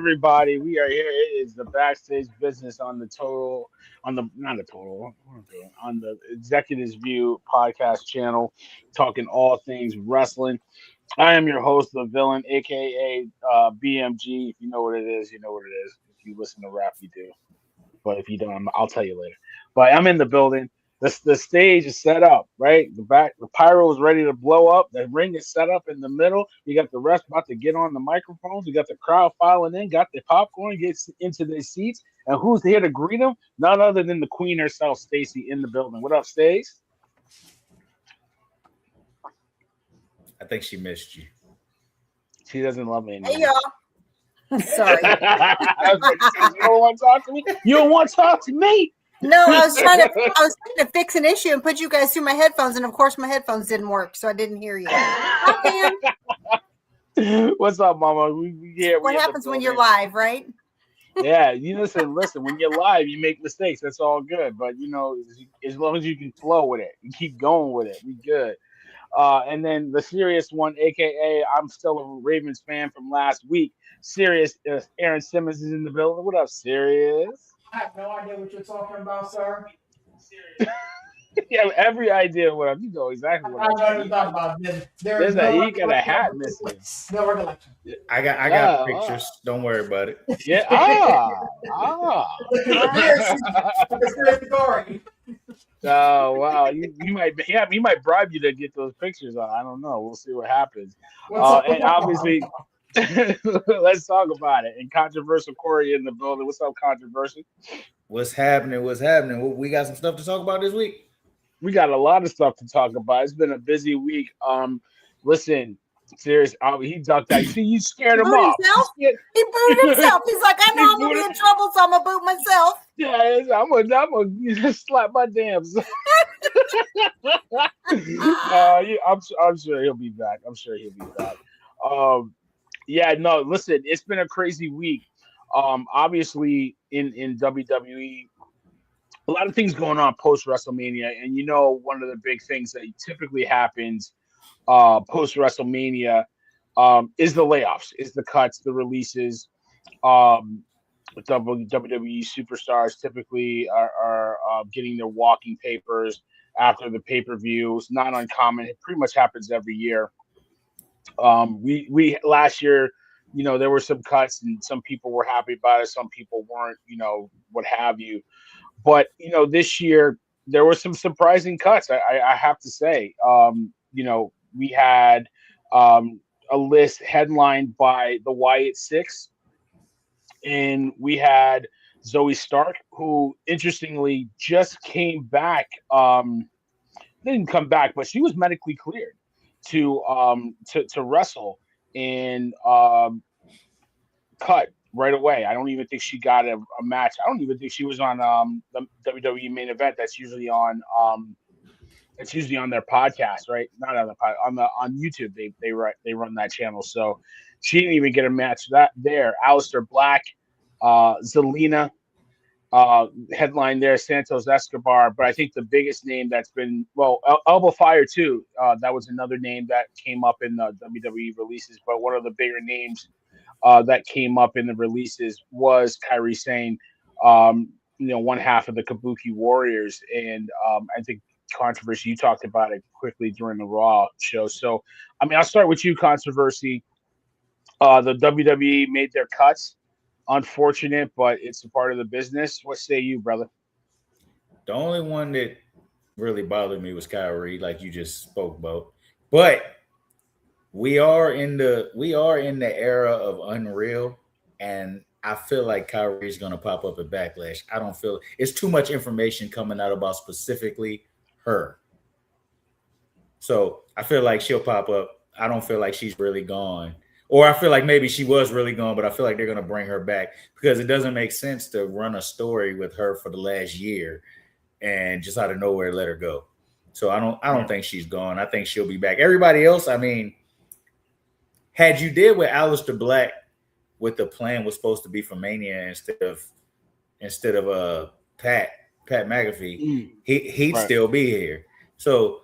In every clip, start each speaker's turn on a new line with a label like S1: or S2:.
S1: everybody? We are here. It is the Backstage Business on the on the Executives View podcast channel, talking all things wrestling. I am your host, the villain, aka BMG. If you know what it is, you know what it is. If you listen to rap, you do. But if you don't, I'll tell you later. But I'm in the building. The stage is set up, right? The pyro is ready to blow up. The ring is set up in the middle. You got the rest about to get on the microphones. You got the crowd filing in. Got the popcorn, gets into their seats, and who's here to greet them? None other than the queen herself, Stacey, in the building. What up, Stace?
S2: I think she missed you.
S1: She doesn't love me anymore.
S3: Hey, y'all. Sorry.
S1: I was like, you don't want to talk to me? You don't want to talk to me?
S3: No, I was trying to fix an issue and put you guys through my headphones, and of course my headphones didn't work, so I didn't hear you.
S1: What's up, Mama?
S3: What happens when you're live, right?
S1: Yeah, you listen. When you're live, you make mistakes. That's all good. But as long as you can flow with it, you keep going with it, we good. And then the serious one, aka I'm still a Ravens fan from last week. Serious, Aaron Simmons is in the building. What up, Serious?
S4: I have no idea what you're talking about, sir.
S1: You have every idea what I'm. You know exactly what I'm
S4: talking about.
S1: There's he got a hat missing.
S4: No recollection.
S2: I got pictures. Don't worry about it.
S1: Yeah. Oh wow! He might bribe you to get those pictures on. I don't know. We'll see what happens. And obviously, let's talk about it. And controversial Corey in the building. What's up, controversial?
S2: What's happening? We got some stuff to talk about this week.
S1: We got a lot of stuff to talk about. It's been a busy week. Listen, serious. He ducked out. See, you scared him off.
S3: He booted himself. He's like, I know I'm gonna be in trouble, so I'm gonna boot myself.
S1: Yeah, I'm gonna slap my damn self. I'm sure he'll be back. Yeah, no, listen, it's been a crazy week. Obviously in WWE, a lot of things going on post WrestleMania, and one of the big things that typically happens post WrestleMania is the layoffs, is the cuts, the releases. WWE superstars typically are getting their walking papers after the pay-per-view. It's not uncommon. It pretty much happens every year. We last year, there were some cuts and some people were happy about it. Some people weren't, what have you. But, this year there were some surprising cuts. I have to say, we had a list headlined by the Wyatt Six, and we had Zoe Stark, who interestingly just came back. Didn't come back, but she was medically cleared to wrestle and cut right away. I don't even think she got a match. I don't even think she was on the WWE main event. That's usually on their podcast, right? Not on the on YouTube. They run that channel. So she didn't even get a match there. Aleister Black, Zelina, headline there, Santos Escobar. But I think the biggest name that's been Elbow Fire too. That was another name that came up in the WWE releases. But one of the bigger names that came up in the releases was Kairi Sane, one half of the Kabuki Warriors, and I think controversy. You talked about it quickly during the Raw show. So, I'll start with you, controversy. The WWE made their cuts. Unfortunate, but it's a part of the business. What say you, brother?
S2: The only one that really bothered me was Kyrie, like you just spoke about. But we are in the era of Unreal, and I feel like Kyrie's gonna pop up at Backlash. I don't feel it's too much information coming out about specifically her. So I feel like she'll pop up. I don't feel like she's really gone. Or I feel like maybe she was really gone, but I feel like they're going to bring her back because it doesn't make sense to run a story with her for the last year and just out of nowhere let her go. So I don't think she's gone. I think she'll be back. Everybody else, had you did with Aleister Black, what the plan was supposed to be for Mania instead of Pat McAfee, he'd still be here. So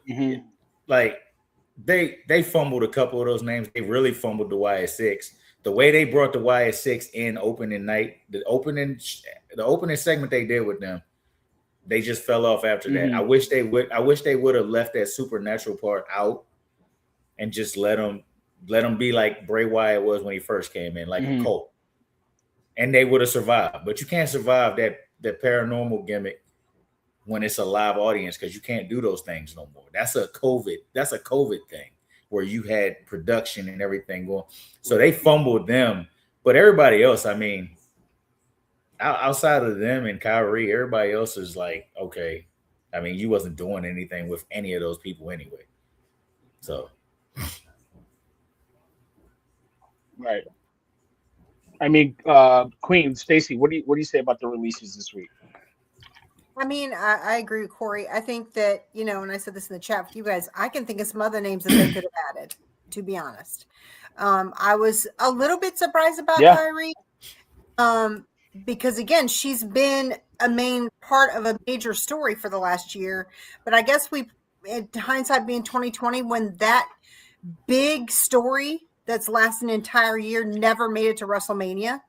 S2: they fumbled a couple of those names. They really fumbled the Wyatt Six. the way they brought the YS6 in opening night, the opening segment they did with them, they just fell off after that. I wish they would have left that supernatural part out and just let them be like Bray Wyatt was when he first came in, like a cult. And they would have survived. But you can't survive that paranormal gimmick when it's a live audience, because you can't do those things no more. That's a COVID thing where you had production and everything going. So they fumbled them. But everybody else, I mean, outside of them and Kyrie, everybody else is like, okay. I mean, you wasn't doing anything with any of those people anyway. So.
S1: Right. I mean, Queen, Stacey, what do you say about the releases this week?
S3: I mean, I agree with Corey. I think that, and I said this in the chat with you guys, I can think of some other names that they could have added, to be honest. I was a little bit surprised about Kyrie because, again, she's been a main part of a major story for the last year. But I guess hindsight being 2020, when that big story that's lasted an entire year never made it to WrestleMania,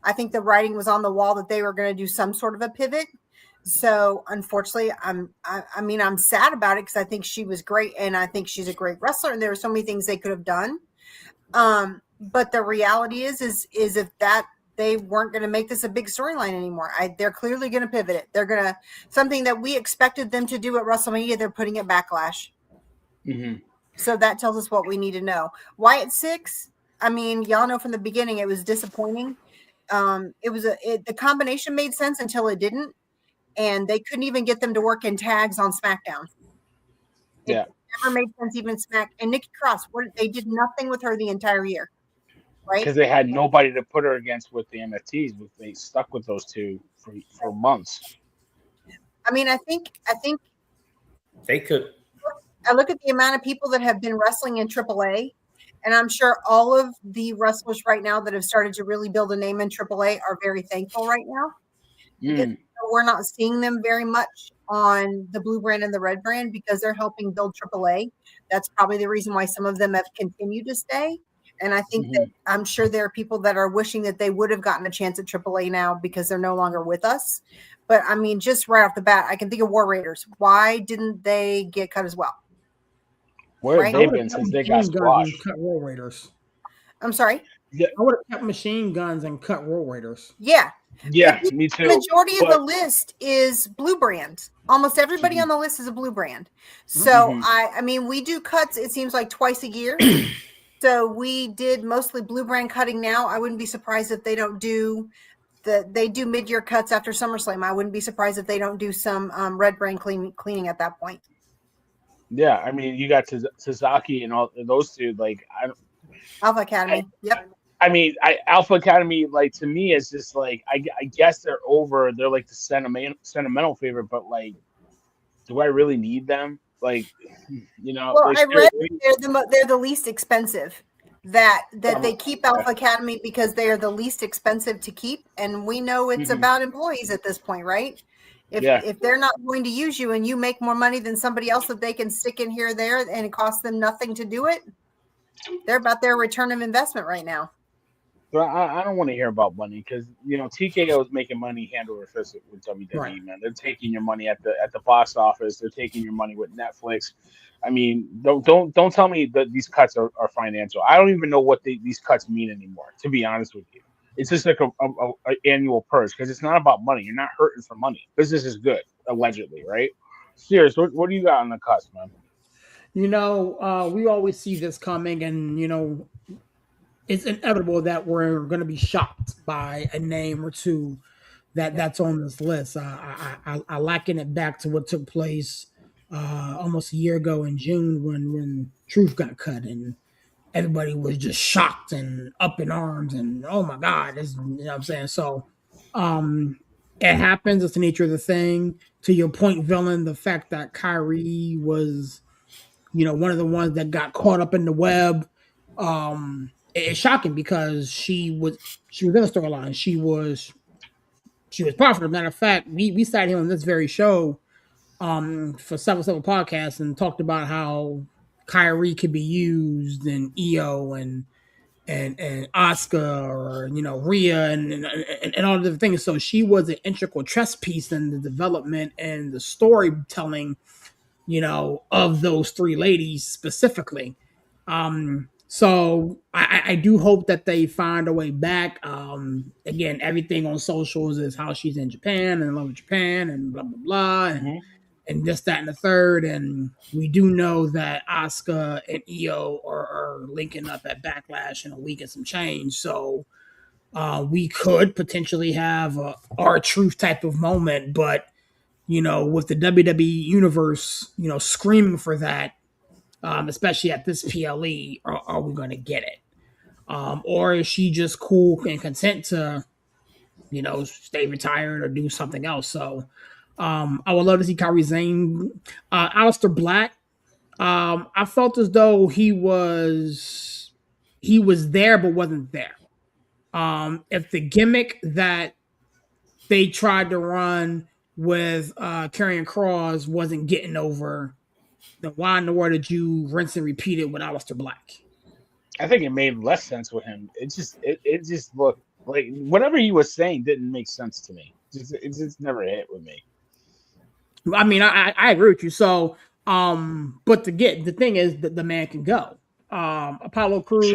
S3: I think the writing was on the wall that they were going to do some sort of a pivot. So unfortunately, I'm sad about it because I think she was great and I think she's a great wrestler and there were so many things they could have done. But the reality is if that they weren't going to make this a big storyline anymore. They're clearly going to pivot it. They're going to something that we expected them to do at WrestleMania. They're putting it Backlash.
S1: Mm-hmm.
S3: So that tells us what we need to know. Why at 6? I mean, y'all know from the beginning it was disappointing. The combination made sense until it didn't. And they couldn't even get them to work in tags on SmackDown. It never made sense even Smack. And Nikki Cross, they did nothing with her the entire year, right?
S1: Because they had nobody to put her against with the NFTs. They stuck with those two for months.
S3: I mean, I think
S2: they could.
S3: I look at the amount of people that have been wrestling in AAA, and I'm sure all of the wrestlers right now that have started to really build a name in AAA are very thankful right now. Because we're not seeing them very much on the blue brand and the red brand because they're helping build AAA. That's probably the reason why some of them have continued to stay. And I think that I'm sure there are people that are wishing that they would have gotten a chance at AAA now because they're no longer with us. But I mean, just right off the bat, I can think of War Raiders. Why didn't they get cut as well?
S1: Where have they been since they got squashed?
S4: Cut War Raiders.
S3: I'm sorry?
S4: Yeah. I would have kept machine guns and cut War Raiders.
S3: Yeah.
S1: Yeah, me too.
S3: The majority of the list is blue brand. Almost everybody on the list is a blue brand. So I mean, we do cuts, it seems like twice a year. So we did mostly blue brand cutting now. I wouldn't be surprised if they don't do they do mid-year cuts after SummerSlam. I wouldn't be surprised if they don't do some red brand cleaning at that point.
S1: Yeah, I mean, you got Sasaki and all those two. Like,
S3: Alpha Academy. Yep.
S1: I mean, Alpha Academy, like, to me, is just like I guess they're over. They're like the sentimental favorite, but like, do I really need them? Like,
S3: Well, I read they're the least expensive. That they keep Alpha Academy because they are the least expensive to keep, and we know it's about employees at this point, right? If they're not going to use you and you make more money than somebody else that they can stick in here or there and it costs them nothing to do it, they're about their return of investment right now.
S1: But I don't want to hear about money because TKO is making money hand over fist with WWE. Right. Man, they're taking your money at the box office. They're taking your money with Netflix. I mean, don't tell me that these cuts are financial. I don't even know what these cuts mean anymore. To be honest with you, it's just like a annual purge because it's not about money. You're not hurting for money. Business is good, allegedly, right? Serious. What do you got on the cuts, man?
S4: We always see this coming, and it's inevitable that we're going to be shocked by a name or two that's on this list. I liken it back to what took place almost a year ago in June when Truth got cut and everybody was just shocked and up in arms and oh my God, you know what I'm saying? So it happens. It's the nature of the thing. To your point, Villain, the fact that Kyrie was, one of the ones that got caught up in the web, it's shocking because she was in the storyline. She was profitable. Matter of fact, we sat here on this very show for several podcasts and talked about how Kyrie could be used and EO and and Asuka or Rhea and all the things. So she was an integral chess piece in the development and the storytelling, of those three ladies specifically. So I do hope that they find a way back. Again, everything on socials is how she's in Japan and love Japan and blah blah blah and this, that, and the third. And we do know that Asuka and Io are linking up at Backlash in a week and some change. So we could potentially have a R-Truth type of moment, but with the WWE universe, screaming for that, especially at this PLE, are we going to get it? Or is she just cool and content to, stay retired or do something else? So I would love to see Kairi Sane. Aleister Black, I felt as though he was there but wasn't there. If the gimmick that they tried to run with Karrion Kross wasn't getting over, then why in the world did you rinse and repeat it with Aleister Black?
S1: I think it made less sense with him. It just looked like whatever he was saying didn't make sense to me. It just never hit with me.
S4: I mean, I agree with you. So, but the thing is that the man can go. Apollo Crews,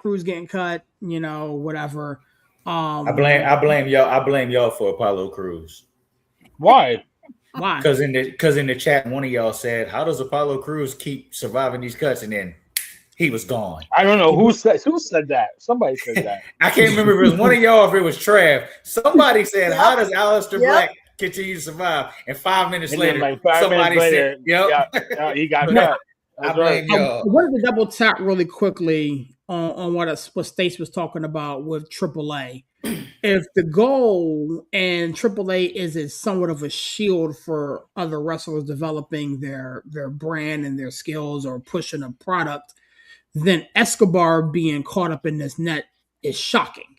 S4: Crews getting cut, whatever.
S2: I blame y'all for Apollo Crews.
S1: Why?
S4: Why?
S2: Because in the chat, one of y'all said, "How does Apollo Crews keep surviving these cuts?" And then he was gone.
S1: I don't know who said that. Somebody said that.
S2: I can't remember if it was one of y'all or if it was Trav. Somebody said, "How does Aleister Black continue to survive?" And 5 minutes
S1: And
S2: later,
S1: then, like,
S2: somebody said, "Yep,
S1: he got cut."
S2: I blame y'all.
S4: I wanted to double tap really quickly on what Stacey was talking about with AAA. If the goal and AAA is somewhat of a shield for other wrestlers developing their brand and their skills or pushing a product, then Escobar being caught up in this net is shocking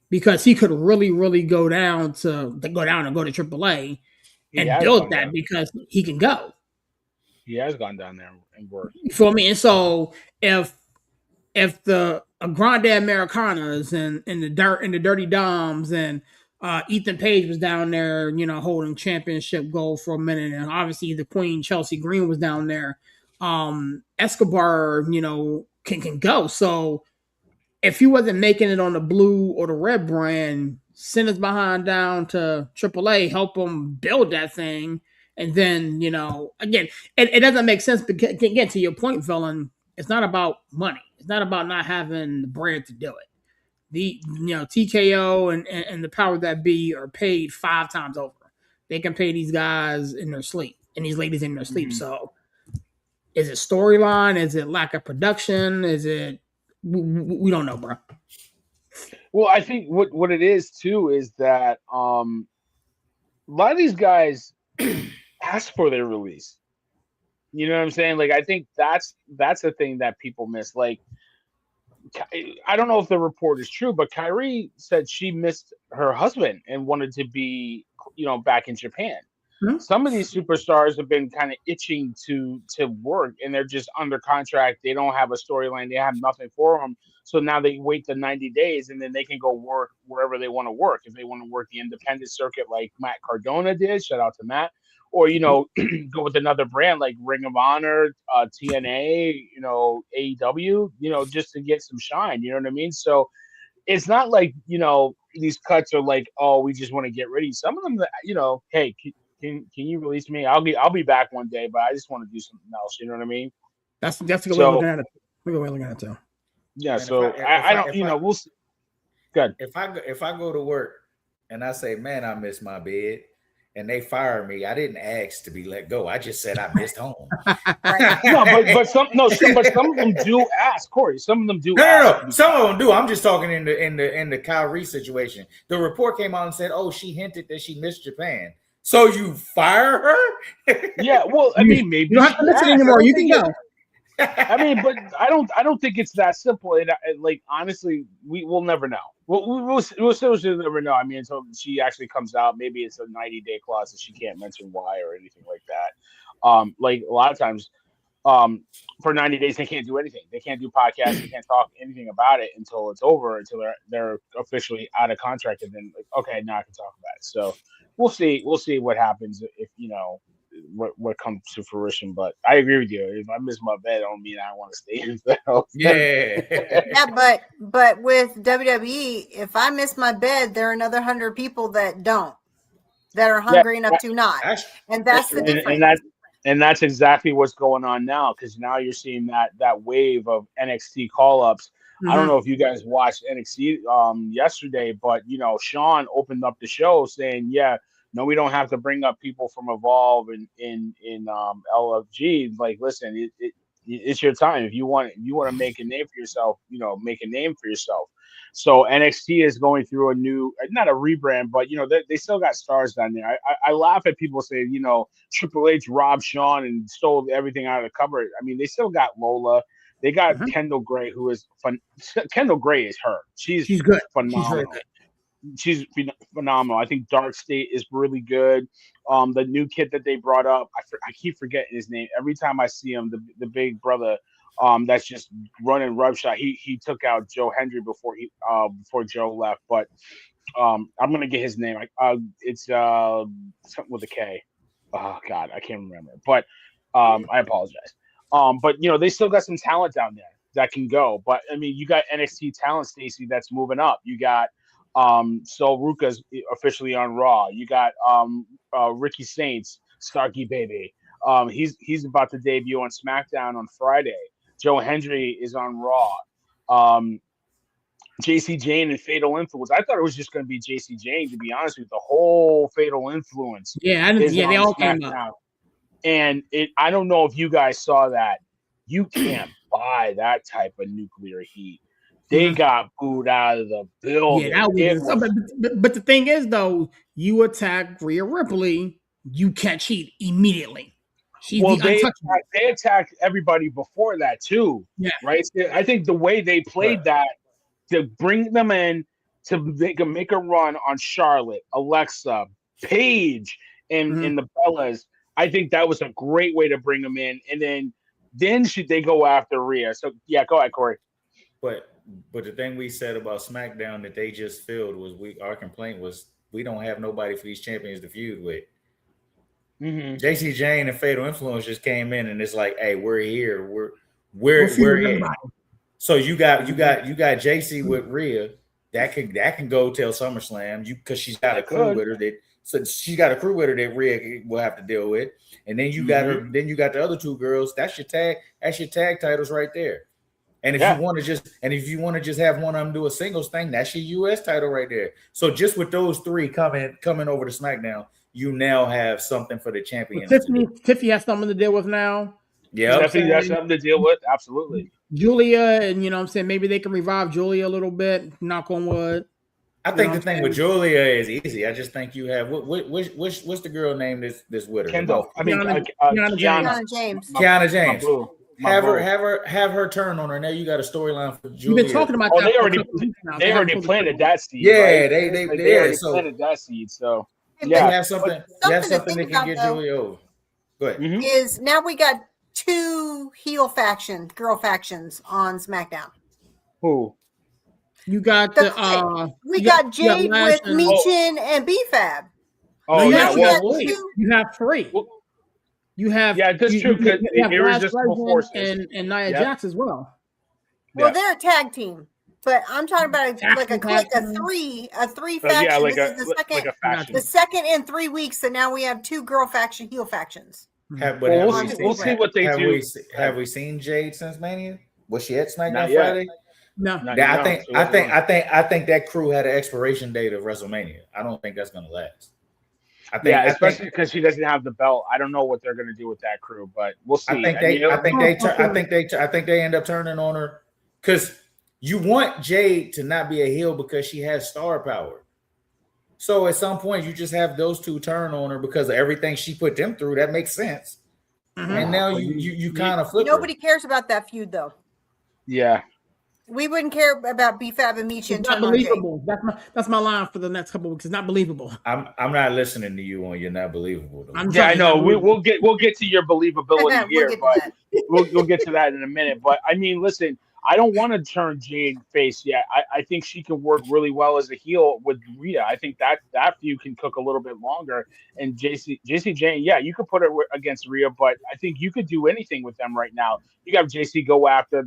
S4: because he could really, really go down and go to AAA and build that because he can go.
S1: He has gone down there and worked.
S4: You feel me? And so if the Grande Americanas and the Dirty Doms and Ethan Page was down there, holding championship gold for a minute, and obviously the Queen Chelsea Green was down there. Escobar, can go. So if he wasn't making it on the blue or the red brand, send his behind down to AAA, help him build that thing. And then, again, it doesn't make sense. But again, to your point, Villain, it's not about money. It's not about not having the bread to do it. The TKO and the power that be are paid 5 times over. They can pay these guys in their sleep and these ladies in their sleep. So is it storyline? Is it lack of production? Is it we don't know, bro.
S1: Well, I think what it is too is that a lot of these guys ask for their release. You know what I'm saying? Like, I think that's the thing that people miss. Like, I don't know if the report is true, but Kairi said she missed her husband and wanted to be, back in Japan. Mm-hmm. Some of these superstars have been kind of itching to work, and they're just under contract. They don't have a storyline. They have nothing for them. So now they wait the 90 days, and then they can go work wherever they want to work. If they want to work the independent circuit like Matt Cardona did, shout out to Matt. Or, go with another brand like Ring of Honor, TNA, AEW, just to get some shine. You know what I mean? So it's not like, these cuts are like, oh, we just want to get rid of you. Some of them, hey, can you release me? I'll be back one day, but I just want to do something else. You know what I mean?
S4: That's a good way of looking at it. Good way of looking at it too.
S1: Yeah. So I don't, we'll see. Good.
S2: If I go to work and I say, man, I miss my bed, and they fire me, I didn't ask to be let go. I just said I missed home.
S1: but some of them do ask, Corey. Some of them do.
S2: No, some of them do. I'm just talking in the Kairi situation. The report came out and said, "Oh, she hinted that she missed Japan." So you fire her?
S1: Yeah. Well, I mean, maybe
S4: you don't have to listen anymore. You can go.
S1: I mean, but I don't think it's that simple. Like, honestly, we'll never know. We'll still never know. I mean, until she actually comes out, maybe it's a 90-day clause that she can't mention why or anything like that. Like a lot of times, for 90 days they can't do anything. They can't do podcasts. They can't talk anything about it until it's over, until they're officially out of contract, and then like, okay, now I can talk about it. So we'll see what happens if what comes to fruition. But I agree with you. If I miss my bed, I don't mean I want to stay in the house.
S3: Yeah, but with WWE, if I miss my bed, there are another 100 people that are hungry enough to not, and that's the difference.
S1: And that's exactly what's going on now, because now you're seeing that wave of NXT call-ups. Mm-hmm. I don't know if you guys watched NXT yesterday, but Sean opened up the show saying, "Yeah, no, we don't have to bring up people from Evolve in LFG. Like, listen, it's your time. If you want to make a name for yourself, make a name for yourself." So NXT is going through not a rebrand, but they still got stars down there. I laugh at people say, Triple H robbed Sean and stole everything out of the cupboard. I mean, they still got Lola. They got Kendall Gray, who is fun. Kendall Gray is her. She's good. Phenomenal. She's phenomenal. I think Dark State is really good. The new kid that they brought up, I keep forgetting his name every time I see him. The big brother, that's just running roughshod. He took out Joe Hendry before Joe left. But I'm gonna get his name. It's something with a K. Oh God, I can't remember. But I apologize. But they still got some talent down there that can go. But I mean, you got NXT talent, Stacey, that's moving up. You got so Ruka's officially on Raw. You got Ricky Saints, Starkey baby. He's about to debut on SmackDown on Friday. Joe Hendry is on Raw. JC Jane and Fatal Influence. I thought it was just going to be JC Jane, to be honest with you. The whole Fatal Influence.
S4: Yeah, they all came up.
S1: And I don't know if you guys saw that. You can't buy that type of nuclear heat. They got booed out of the building. Yeah,
S4: but the thing is, though, you attack Rhea Ripley, you catch heat immediately.
S1: They attacked everybody before that too. Yeah, right. I think the way they played that to bring them in to make a run on Charlotte, Alexa, Paige, and the Bellas. I think that was a great way to bring them in, and then should they go after Rhea? So yeah, go ahead, Corey.
S2: But the thing we said about SmackDown that they just filled was our complaint was we don't have nobody for these champions to feud with. JC Jane and Fatal Influence just came in and it's like, hey, we're here. We're in. So you got JC with Rhea that can go till SummerSlam because she's got a crew with her that Rhea will have to deal with, and then you got her. Then you got the other two girls. That's your tag titles right there. And if you want to just have one of them do a singles thing, that's your US title right there. So just with those three coming over to SmackDown, you now have something for the champions.
S4: Tiffany has something to deal with now.
S1: Yeah, definitely has something to deal with. Absolutely.
S4: Julia, and what I'm saying, maybe they can revive Julia a little bit. Knock on wood.
S2: I think the thing with Julia is easy. I just think you have what's the girl name that's with her?
S1: Kendall.
S3: Kiana James.
S2: Kiana James. Have her turn on her. Now you got a storyline for Julia.
S4: You've been talking about
S1: that. They already planted that seed.
S2: Yeah,
S1: right?
S2: they
S1: already planted that seed. So
S2: yeah, you have something that can get Julia over. Go ahead.
S3: Is now we got two girl factions on SmackDown.
S1: Who?
S4: You got
S3: we got Jade with Michin and B-Fab.
S1: Oh,
S4: you have three. You have
S1: that's true. Because Irresistible Forces
S4: and Nia Jax as well.
S3: Well, they're a tag team, but I'm talking about a three faction. This is the second in 3 weeks, and now we have two girl faction, heel factions.
S1: We'll see what they do.
S2: Have we seen Jade since Mania? Was she at SmackDown Friday?
S4: No.
S2: I think that crew had an expiration date of WrestleMania. I don't think that's going to last.
S1: Especially because she doesn't have the belt. I don't know what they're going to do with that crew, but we'll see.
S2: I think they end up turning on her because you want Jade to not be a heel because she has star power. So at some point, you just have those two turn on her because of everything she put them through. That makes sense. And now you kind of flip.
S3: Nobody cares about that feud, though.
S1: Yeah.
S3: We wouldn't care about B-Fab and Miesha
S4: It's
S3: and
S4: not
S3: turn on Jay.
S4: believable. That's my line for the next couple of weeks. It's not believable.
S2: I'm not listening to you on you're not believable. Though.
S1: Yeah, I know. We'll get to your believability
S3: We'll
S1: here,
S3: get to
S1: but
S3: that.
S1: we'll get to that in a minute. But I mean, listen, I don't want to turn Jade face yet. I think she can work really well as a heel with Rhea. I think that feud can cook a little bit longer. And JC Jane, yeah, you could put her against Rhea, but I think you could do anything with them right now. You got JC go after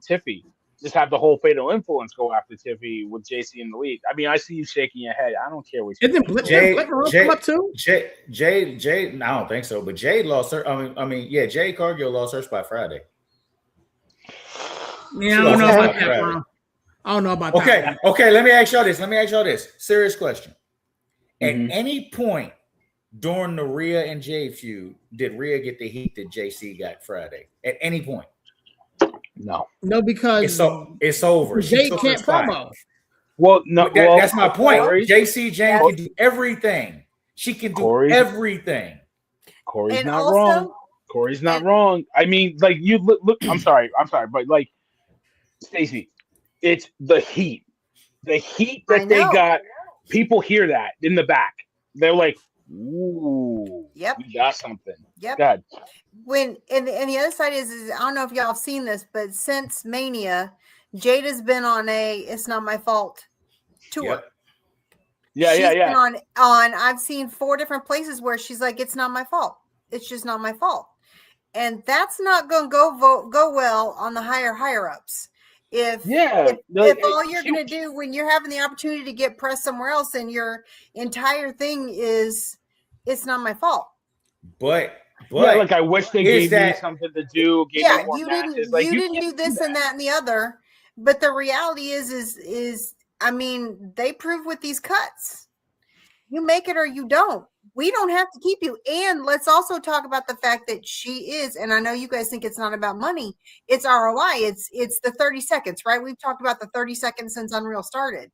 S1: Tiffy. Just have the whole Fatal Influence go after Tiffy with JC in the lead. I mean, I see you shaking your head. I don't care what you
S4: Isn't Blake come up too?
S2: Jade, I don't think so, but Jade lost her. I mean, yeah, Jade Cargill lost her spot Friday.
S4: Yeah, I don't know about that, bro. I don't know about that.
S2: Okay, let me ask y'all this. Serious question. At any point during the Rhea and Jade feud, did Rhea get the heat that JC got Friday? At any point?
S1: No,
S4: because
S2: it's over.
S4: Jade can't promo.
S1: Well, no,
S2: that's my point. JC Jane can do everything. She can do everything.
S1: Corey's not wrong. Corey's not wrong. I mean, like you look. I'm sorry, but like Stacey, it's the heat. The heat that they got. People hear that in the back. They're like, "Ooh,
S3: yep,
S1: we got something."
S3: Yep.
S1: God.
S3: And the other side is I don't know if y'all have seen this, but since Mania, Jade has been on a "It's Not My Fault" tour.
S2: Yep.
S1: Yeah,
S3: she's
S1: yeah.
S3: Been on. I've seen 4 different places where she's like, "It's not my fault. It's just not my fault," and that's not going to go well on the higher ups. If all you're going to do when you're having the opportunity to get press somewhere else, and your entire thing is, "It's not my fault."
S2: But
S1: like I wish they gave me something to do.
S3: You didn't do this and that and the other. But the reality is I mean, they prove with these cuts. You make it or you don't. We don't have to keep you. And let's also talk about the fact that she is, and I know you guys think it's not about money. It's ROI. It's the 30 seconds, right? We've talked about the 30 seconds since Unreal started.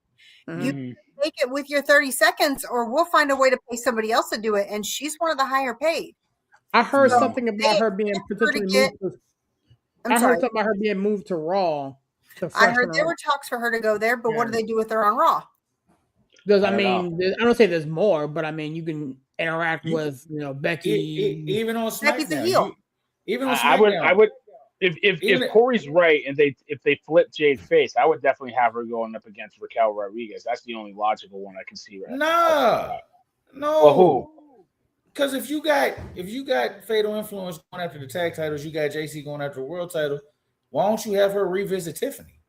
S3: You take it with your 30 seconds, or we'll find a way to pay somebody else to do it. And she's one of the higher paid.
S4: I heard something about her being potentially moved. I heard something about her being moved to Raw.
S3: I heard there were talks for her to go there, but what do they do with her on Raw?
S4: Because I don't say there's more, but I mean you can interact with Becky.
S2: Even on SmackDown,
S3: Becky's a heel.
S2: Even on SmackDown,
S1: I would if Corey's right and if they flip Jade's face, I would definitely have her going up against Raquel Rodriguez. That's the only logical one I can see right now.
S2: No.
S1: Well, who?
S2: Because if you got Fatal Influence going after the tag titles, you got JC going after the world title. Why don't you have her revisit Tiffany?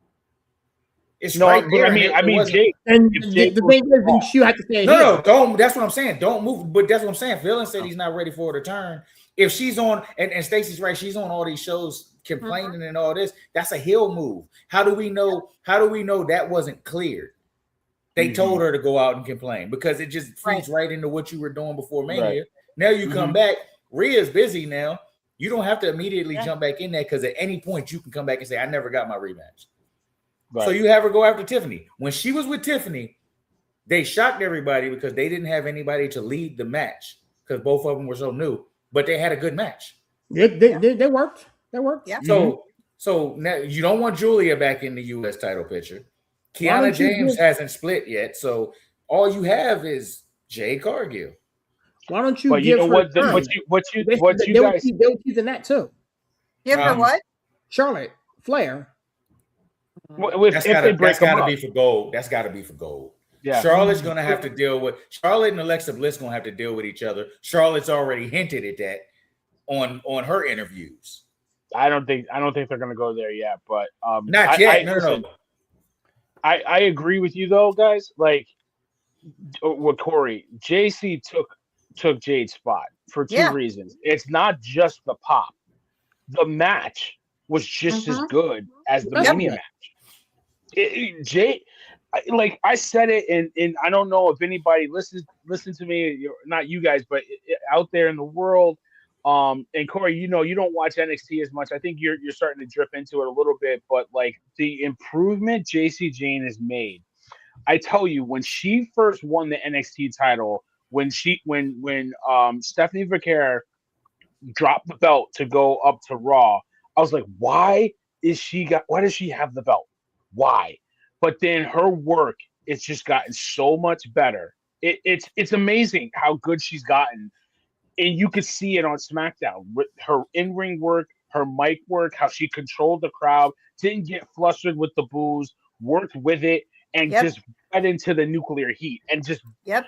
S2: It's right there.
S1: I mean, Jade.
S4: And the thing is, you have to say
S2: don't. That's what I'm saying. Don't move. But that's what I'm saying. Villain said he's not ready for her to turn. If she's on, and Stacey's right, she's on all these shows complaining and all this. That's a heel move. How do we know that wasn't cleared? They told her to go out and complain because it just feeds right into what you were doing before Mania. Right. Now you come back. Rhea's busy now. You don't have to immediately jump back in there because at any point you can come back and say, "I never got my rematch." Right. So you have her go after Tiffany. When she was with Tiffany, they shocked everybody because they didn't have anybody to lead the match because both of them were so new. But they had a good match.
S4: They worked. They worked.
S3: Yeah.
S2: So now you don't want Julia back in the U.S. title picture. Kiana James hasn't split yet, so all you have is Jade Cargill.
S4: Why don't you?
S1: But you know what? What you guys?
S4: They were teasing that too.
S3: Give her what?
S4: Charlotte Flair.
S2: That's got to be for gold. That's got to be for gold. Yeah. Charlotte's gonna have to deal with Charlotte and Alexa Bliss gonna have to deal with each other. Charlotte's already hinted at that on her interviews.
S1: I don't think they're gonna go there yet, but
S2: not yet. No.
S1: I agree with you though, guys. Like with Corey, JC took Jade's spot for two reasons. It's not just the pop. The match was just as good as the Mania match. Jade, like I said it, and I don't know if anybody listens to me, not you guys, but out there in the world. And Corey, you don't watch NXT as much. I think you're starting to drip into it a little bit, but like the improvement JC Jane has made. I tell you, when she first won the NXT title, when Stephanie Vaquer dropped the belt to go up to Raw, I was like, why does she have the belt? why? But then her work, it's just gotten so much better. It's amazing how good she's gotten, and you could see it on SmackDown with her in-ring work, her mic work, how she controlled the crowd, didn't get flustered with the boos, worked with it, and just got into the nuclear heat, and just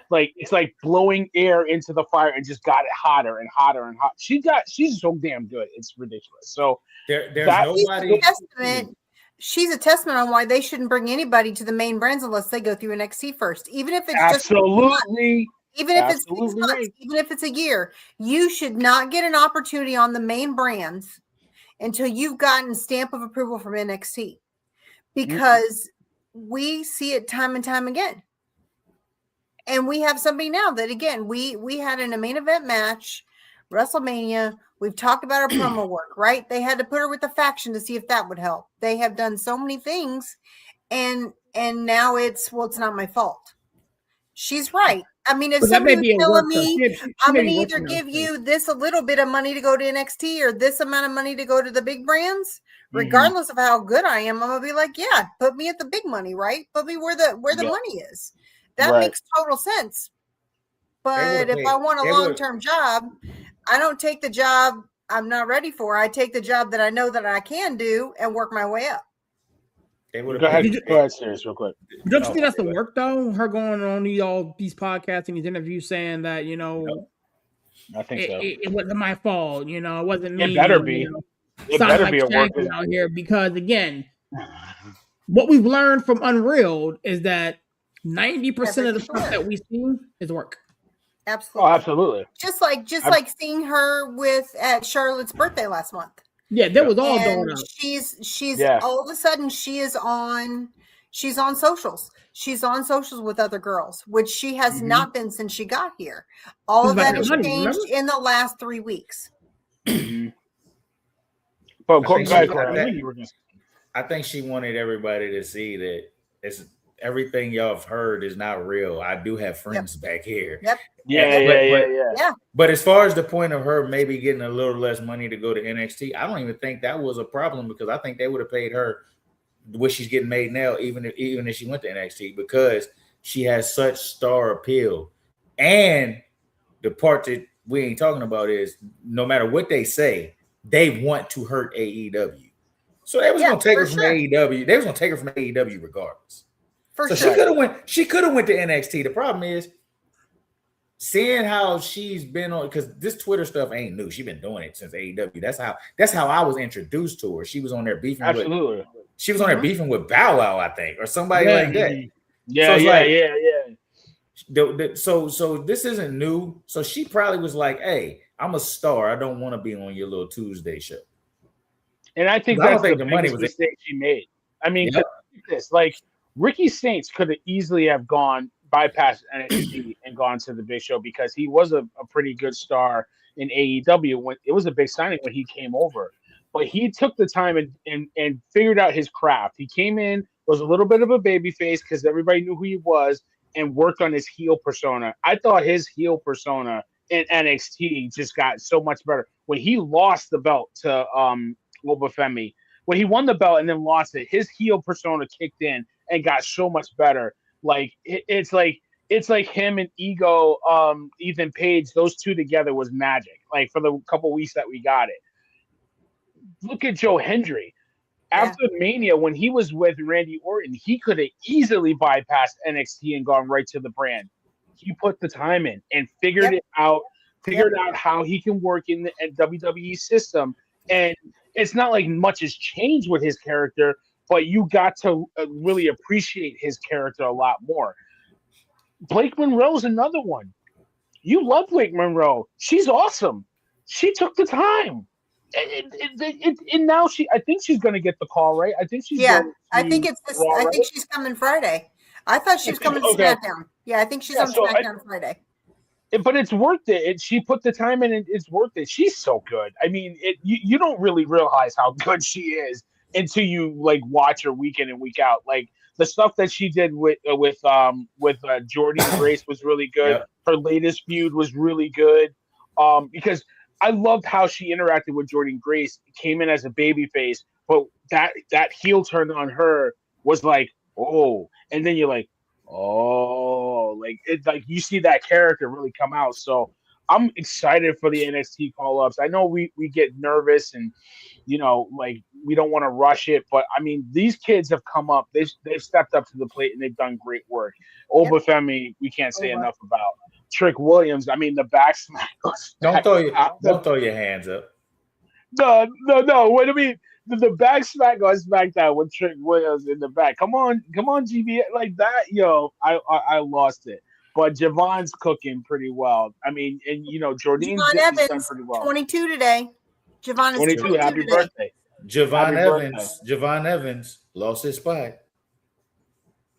S1: like it's like blowing air into the fire, and just got it hotter and hotter and hot. She's so damn good, it's ridiculous. So
S2: there's nobody.
S3: She's a testament on why they shouldn't bring anybody to the main brands unless they go through NXT first, even if it's
S1: absolutely.
S3: Even if it's 6 months, even if it's a year, you should not get an opportunity on the main brands until you've gotten stamp of approval from NXT, because we see it time and time again. And we have somebody now that, again, we had in a main event match, WrestleMania. We've talked about our promo work, right? They had to put her with the faction to see if that would help. They have done so many things, and now it's not my fault. She's right. I mean, if somebody's telling me I'm going to either give you this a little bit of money to go to NXT or this amount of money to go to the big brands, regardless of how good I am, I'm going to be like, yeah, put me at the big money, right? Put me where the money is. That makes total sense. But if I want a long-term job, I don't take the job I'm not ready for. I take the job that I know that I can do and work my way up.
S1: Go ahead, serious, real quick.
S4: Don't you think that's the work, though? Her going on all these podcasts and these interviews saying that,
S1: I think so.
S4: It wasn't my fault, it wasn't me.
S1: It better be. It better be a work
S4: out here, because, again, what we've learned from Unreal is that 90% of the stuff that we see is work.
S3: Absolutely.
S1: Oh, absolutely.
S3: Just like seeing her at Charlotte's birthday last month.
S4: Yeah, that was all going on.
S3: She's all of a sudden she's on socials. She's on socials with other girls, which she has not been since she got here. All of that has changed in the last 3 weeks.
S2: But I think she wanted everybody to see that it's everything y'all have heard is not real. I do have friends back here.
S3: Yep.
S1: Yeah.
S2: But as far as the point of her maybe getting a little less money to go to NXT, I don't even think that was a problem, because I think they would have paid her what she's getting made now, even if she went to NXT, because she has such star appeal. And the part that we ain't talking about is no matter what they say, they want to hurt AEW. So they was gonna take her from AEW. They was gonna take her from AEW regardless. She could have went to NXT. The problem is seeing how she's been on, because this Twitter stuff ain't new. She's been doing it since AEW. That's how I was introduced to her. She was on there beefing she was on there beefing with Bow Wow, I think, or somebody like that. So this isn't new. So she probably was like, "Hey, I'm a star. I don't want to be on your little Tuesday show."
S1: And I think that's the money mistake she made. I mean, Ricky Saints could have easily have bypassed NXT and gone to the big show, because he was a pretty good star in AEW. When it was a big signing when he came over, but he took the time and figured out his craft. He came in, was a little bit of a baby face because everybody knew who he was, and worked on his heel persona. I thought his heel persona in NXT just got so much better when he lost the belt to Obafemi. When he won the belt and then lost it, his heel persona kicked in and got so much better. Like it's like him and Ethan Page, those two together was magic. Like for the couple weeks that we got it. Look at Joe Hendry. After Mania, when he was with Randy Orton, he could have easily bypassed NXT and gone right to the brand. He put the time in and figured it out, how he can work in the WWE system. And it's not like much has changed with his character, but you got to really appreciate his character a lot more. Blake Monroe's another one. You love Blake Monroe. She's awesome. She took the time. And now I think she's going to get the call, right? I think she's
S3: I think she's coming Friday. I thought she was coming to SmackDown. Yeah, I think she's on SmackDown Friday.
S1: But it's worth it. She put the time in, and it's worth it. She's so good. I mean, you don't really realize how good she is until you watch her week in and week out. Like the stuff that she did with Jordy and Grace was really good. Yep. Her latest feud was really good. Because I loved how she interacted with Jordy and Grace. Came in as a babyface, but that heel turn on her was like, oh, and then you're like, oh, like it, like you see that character really come out. So I'm excited for the NXT call-ups. I know we get nervous and like we don't want to rush it, but I mean these kids have come up. They've stepped up to the plate and they've done great work. Obafemi, we can't say enough about. Trick Williams. I mean the back smack.
S2: Don't throw your hands up.
S1: No. What I mean, the back smack on SmackDown with Trick Williams in the back. Come on, GB, like that, yo. I lost it. But Javon's cooking pretty well. I mean, and Jordan's done pretty well.
S3: 22 today. Javon is
S1: 22. Happy
S3: today.
S1: Birthday.
S2: Javon Evans lost his spot.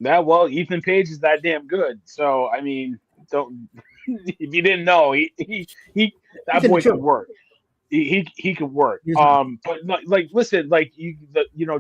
S1: That well, Ethan Page is that damn good. So I mean, don't if you didn't know, he that boy can work. He could work. But like listen, like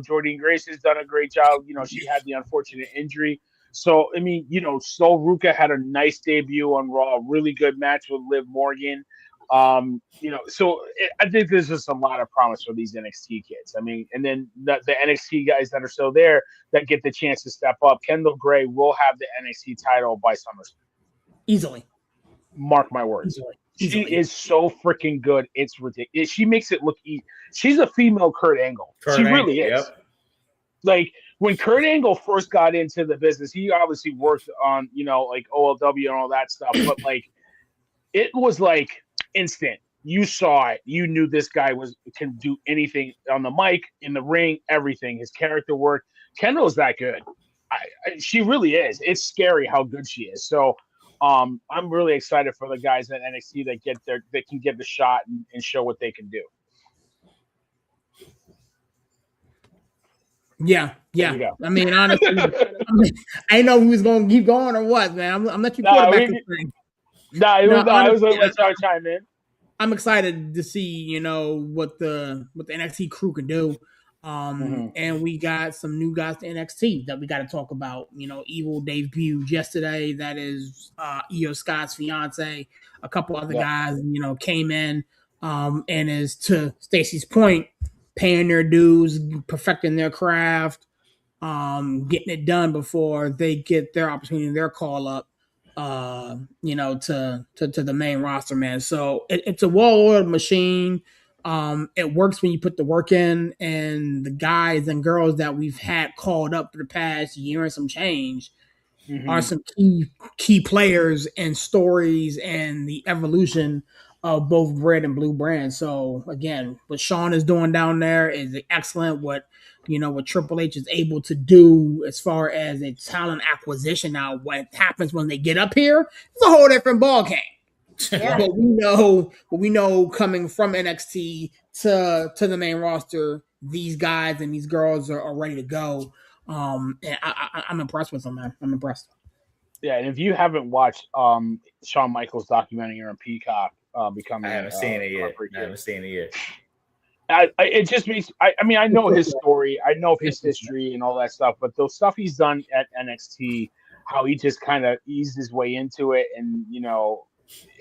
S1: Jordan Grace has done a great job. She had the unfortunate injury. So I mean, Sol Ruka had a nice debut on Raw, a really good match with Liv Morgan. So I think there's just a lot of promise for these NXT kids. I mean, and then the NXT guys that are still there that get the chance to step up. Kendall Gray will have the NXT title by SummerSlam.
S4: Easily.
S1: Mark my words.
S4: Easily.
S1: She is so freaking good. It's ridiculous. She makes it look easy. She's a female Kurt Angle. She really is.
S2: Yep.
S1: Like when Kurt Angle first got into the business, he obviously worked on, like OLW and all that stuff. But like, it was like instant. You saw it. You knew this guy can do anything on the mic, in the ring, everything. His character work. Kendall's that good. She really is. It's scary how good she is. So I'm really excited for the guys at NXT that can get the shot and show what they can do.
S4: Yeah. I mean, honestly, I didn't know who was going to keep going or what, man. I'm let you quarterback this thing.
S1: I was going to let y'all chime in.
S4: I'm excited to see, what the NXT crew can do. And we got some new guys to NXT that we got to talk about. Evil debuted yesterday. That is Io Scott's fiance. A couple other guys, came in and is, to Stacey's point, paying their dues, perfecting their craft, getting it done before they get their opportunity, their call up, to the main roster, man. So it's a well-oiled machine. It works when you put the work in, and the guys and girls that we've had called up for the past year and some change are some key players and stories and the evolution of both red and blue brands. So again, what Sean is doing down there is excellent. What Triple H is able to do as far as a talent acquisition. Now, what happens when they get up here, it's a whole different ball game. Yeah. But we know coming from NXT to the main roster, these guys and these girls are ready to go. And I'm impressed with them, man. I'm impressed.
S1: Yeah, and if you haven't watched Shawn Michaels' documentary on Peacock, becoming,
S2: I haven't seen it yet.
S1: It just means I mean I know his story, I know his history and all that stuff, but the stuff he's done at NXT, how he just kind of eased his way into it, and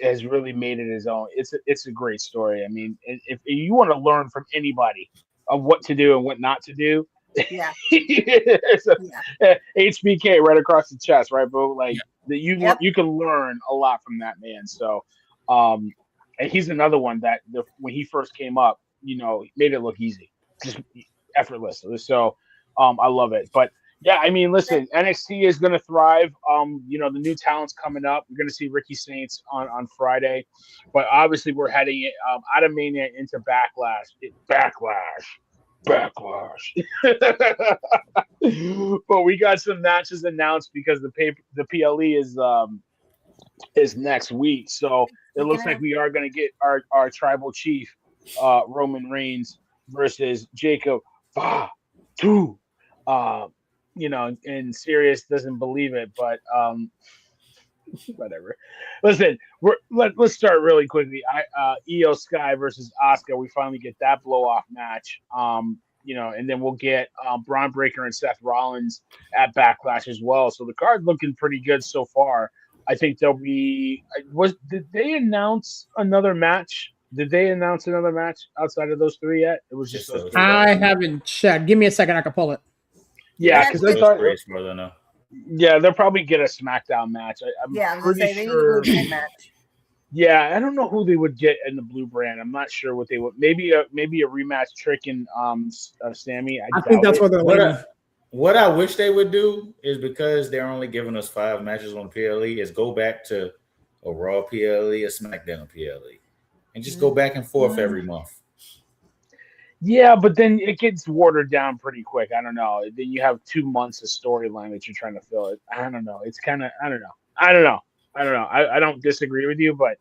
S1: has really made it his own. It's a great story. I mean, if you want to learn from anybody of what to do and what not to do, HBK right across the chest, right, bro? Like you can learn a lot from that man. So, and he's another one that when he first came up, made it look easy, just effortless. So, I love it. But yeah, I mean, listen, NXT is going to thrive. The new talent's coming up. We're going to see Ricky Saints on Friday, but obviously we're heading out of Mania into Backlash. But we got some matches announced because the PLE is next week, so it looks like we are going to get our tribal chief Roman Reigns versus Jacob Fatu. And Sirius doesn't believe it, but whatever. Listen, let's start really quickly. Io Sky versus Asuka. We finally get that blow off match. And then we'll get Bron Breaker and Seth Rollins at Backlash as well. So the card looking pretty good so far. I think there'll be. Did they announce another match? Did they announce another match outside of those three yet? It was just those three.
S4: I haven't checked. Give me a second. I can pull it.
S1: Yeah, because I thought. Yeah, they'll probably get a SmackDown match. I'm
S3: Yeah, I was
S1: pretty
S3: gonna say they need a
S1: sure.
S3: blue brand match.
S1: Yeah, I don't know who they would get in the blue brand. I'm not sure what they would. Maybe a rematch Trick and Sammy.
S4: I think that's what they're leaving.
S2: What I wish they would do is, because they're only giving us 5 matches on PLE, is go back to a Raw PLE, a SmackDown PLE, and just go back and forth every month.
S1: Yeah, but then it gets watered down pretty quick. I don't know. Then you have 2 months of storyline that you're trying to fill it. I don't know. It's kind of I don't know. I don't disagree with you, but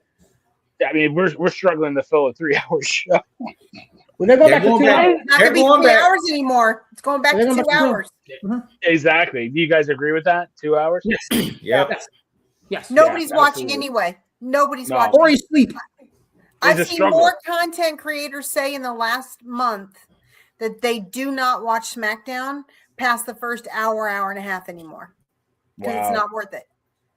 S1: I mean we're struggling to fill a 3-hour show.
S4: When they go back to 2 hours,
S3: it's not going to be 3 hours anymore. It's going back to 2 hours.
S1: Exactly. Do you guys agree with that? 2 hours?
S4: Yes.
S2: Yep.
S4: Yes.
S3: Nobody's watching anyway. Nobody's watching.
S4: Or sleep.
S3: I've seen more content creators say in the last month that they do not watch SmackDown past the first hour and a half anymore because it's not worth it.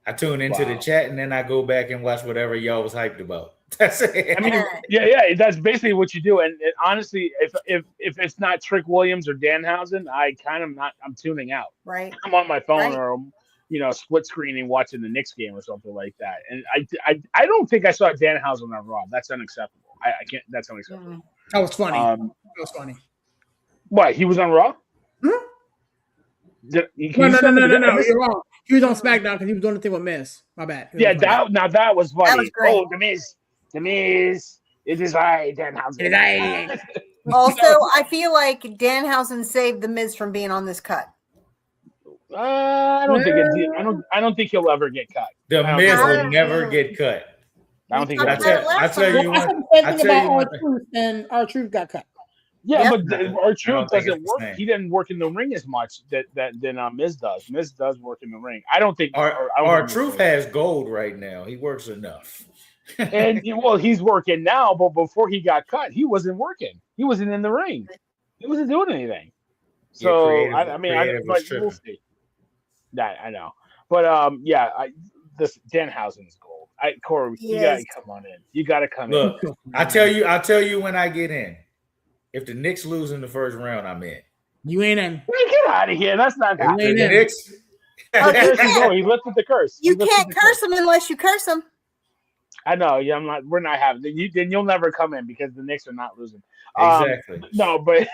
S2: I tune into the chat and then I go back and watch whatever y'all was hyped about. That's it.
S1: I mean, yeah, that's basically what you do. And honestly, if it's not Trick Williams or Danhausen, I'm tuning out.
S3: Right.
S1: I'm on my phone or split screening watching the Knicks game or something like that. And I don't think I saw Danhausen on Raw. That's unacceptable. I can't. That's unacceptable.
S4: That was funny. That was funny.
S1: What? He was on Raw?
S4: No. You're wrong. He was on SmackDown because he was doing the thing with Miz. My bad.
S1: Yeah, that was funny.
S3: That was great.
S1: Oh, the Miz. It is I, Danhausen.
S3: Also, I feel like Danhausen saved the Miz from being on this cut.
S1: I don't think he'll ever get cut.
S2: The Miz will never get cut.
S1: I don't think.
S2: I tell you
S4: one. I tell you one. R-Truth and R-Truth got cut.
S1: Yeah, but R-Truth doesn't work. He didn't work in the ring as much than Miz does. Miz does work in the ring. I don't think
S2: R-Truth has gold right now. He works enough.
S1: And he's working now, but before he got cut, he wasn't working. He wasn't in the ring. He wasn't doing anything. So we'll see. That I know, but this Danhausen is gold. Corey, you gotta come on in. You gotta come in.
S2: Look, I tell you when I get in. If the Knicks lose in the first round, I'm in.
S4: You ain't in.
S1: Get out of here. That's not happening.
S2: The Knicks.
S1: He lifted the curse.
S3: You can't curse him unless you curse him.
S1: I know. Yeah, I'm not. We're not having. Then you'll never come in because the Knicks are not losing.
S2: Exactly.
S1: No, but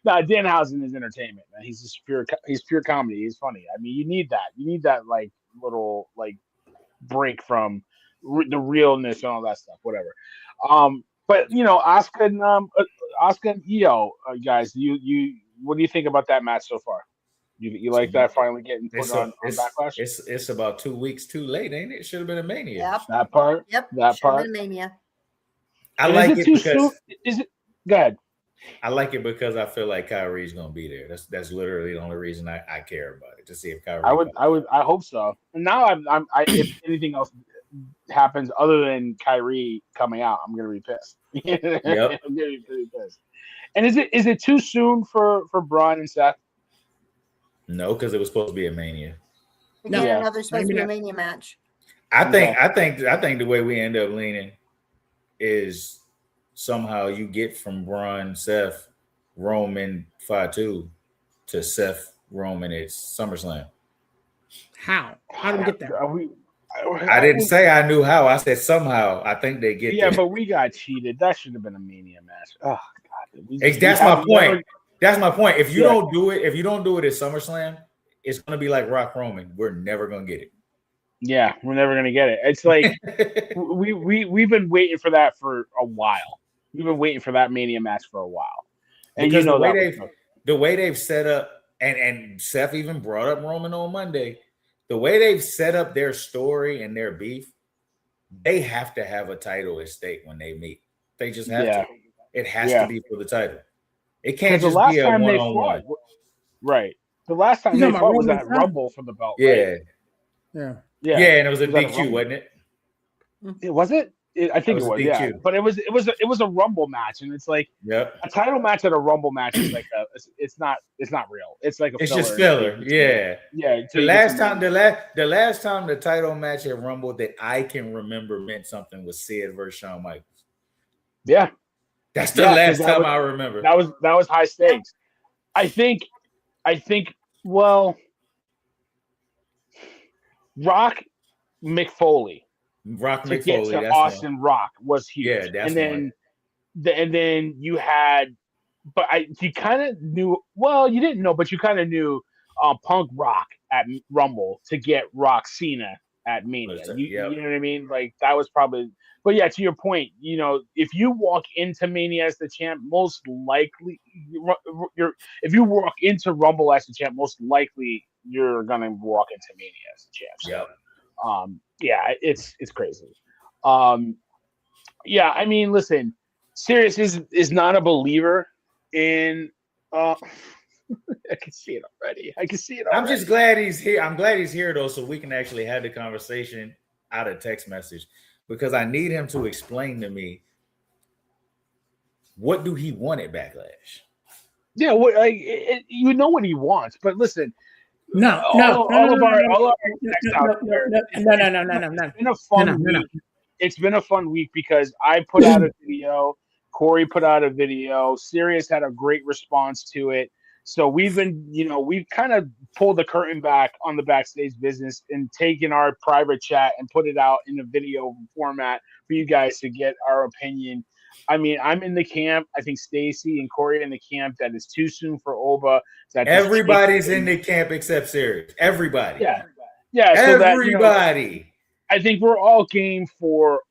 S1: Danhausen is entertainment, man. He's just pure comedy. He's funny. I mean, you need that. You need that little break from the realness and all that stuff. Whatever. But Asuka and Io, guys, you what do you think about that match so far? You like that finally getting put on Backlash?
S2: It's about 2 weeks too late, ain't it? It should have been a Mania.
S3: Yep.
S1: That part.
S3: Yep.
S1: That part.
S3: Been a Mania.
S2: I like it because
S1: is it? Go ahead.
S2: I like it because I feel like Kyrie's gonna be there. That's literally the only reason I care about it, to see if Kyrie.
S1: I hope so. And now I'm if anything else happens other than Kyrie coming out, I'm gonna be pissed.
S2: Yep.
S1: I'm gonna be pretty pissed. And is it too soon for Bron and Seth?
S2: No, because it was supposed to be a Mania.
S3: Another supposed to be a Mania match.
S2: I think the way we end up leaning is somehow you get from Bron, Seth, Roman, Fatu to Seth, Roman at SummerSlam.
S4: How do we get there?
S2: I didn't say I knew how. I said somehow. I think they get there.
S1: Yeah, but we got cheated. That should have been a Mania match. Oh God.
S2: That's my point. That's my point. If you don't do it at SummerSlam, it's gonna be like Rock Roman. We're never gonna get it.
S1: Yeah, we're never gonna get it. It's like we've been waiting for that for a while. We've been waiting for that Mania match for a while. And
S2: because the way they've set up, and Seth even brought up Roman on Monday. The way they've set up their story and their beef, they have to have a title at stake when they meet. They just have to. It has to be for the title. It can't just be a one-on-one.
S1: Right. The last time they fought was that Rumble for the belt.
S2: Yeah.
S1: Right?
S2: Yeah, and it was a DQ, wasn't it?
S1: Was it? I think it was. Yeah, but it was a Rumble match, and it's like a title match at a Rumble match is like it's not real. It's like
S2: it's just filler. Yeah. The last time the title match at Rumble that I can remember meant something was Sid versus Shawn Michaels.
S1: Yeah,
S2: that's the last time I remember.
S1: That was high stakes. I think I think, well, Rock McFoley to get
S2: McFoley,
S1: to
S2: that's
S1: Austin
S2: one.
S1: Rock was huge.
S2: Yeah, that's
S1: and then you had, but you kind of knew. Well, you didn't know, but you kind of knew Punk Rock at Rumble to get Rock Cena at Mania. You know what I mean? Like that was probably. But yeah, to your point, you know, if you walk into Mania as the champ, most likely if you walk into Rumble as the champ, most likely you're gonna walk into Mania as the champ. So,
S2: Yep.
S1: yeah, it's crazy. Yeah, I mean, listen, Sirius is not a believer in. I can see it already.
S2: I'm just glad he's here. I'm glad he's here though, so we can actually have the conversation out of text message, because I need him to explain to me what do he want at Backlash.
S1: Yeah, you know what he wants, but listen.
S4: No.
S1: It's been a fun week because I put out a video, Corey put out a video, Sirius had a great response to it. So we've kind of pulled the curtain back on the Backstage business and taken our private chat and put it out in a video format for you guys to get our opinion. I mean, I'm in the camp. I think Stacey and Corey are in the camp that is too soon for Oba.
S2: Everybody's in the camp except Sirius. Everybody.
S1: Yeah. So
S2: everybody.
S1: I think we're all game for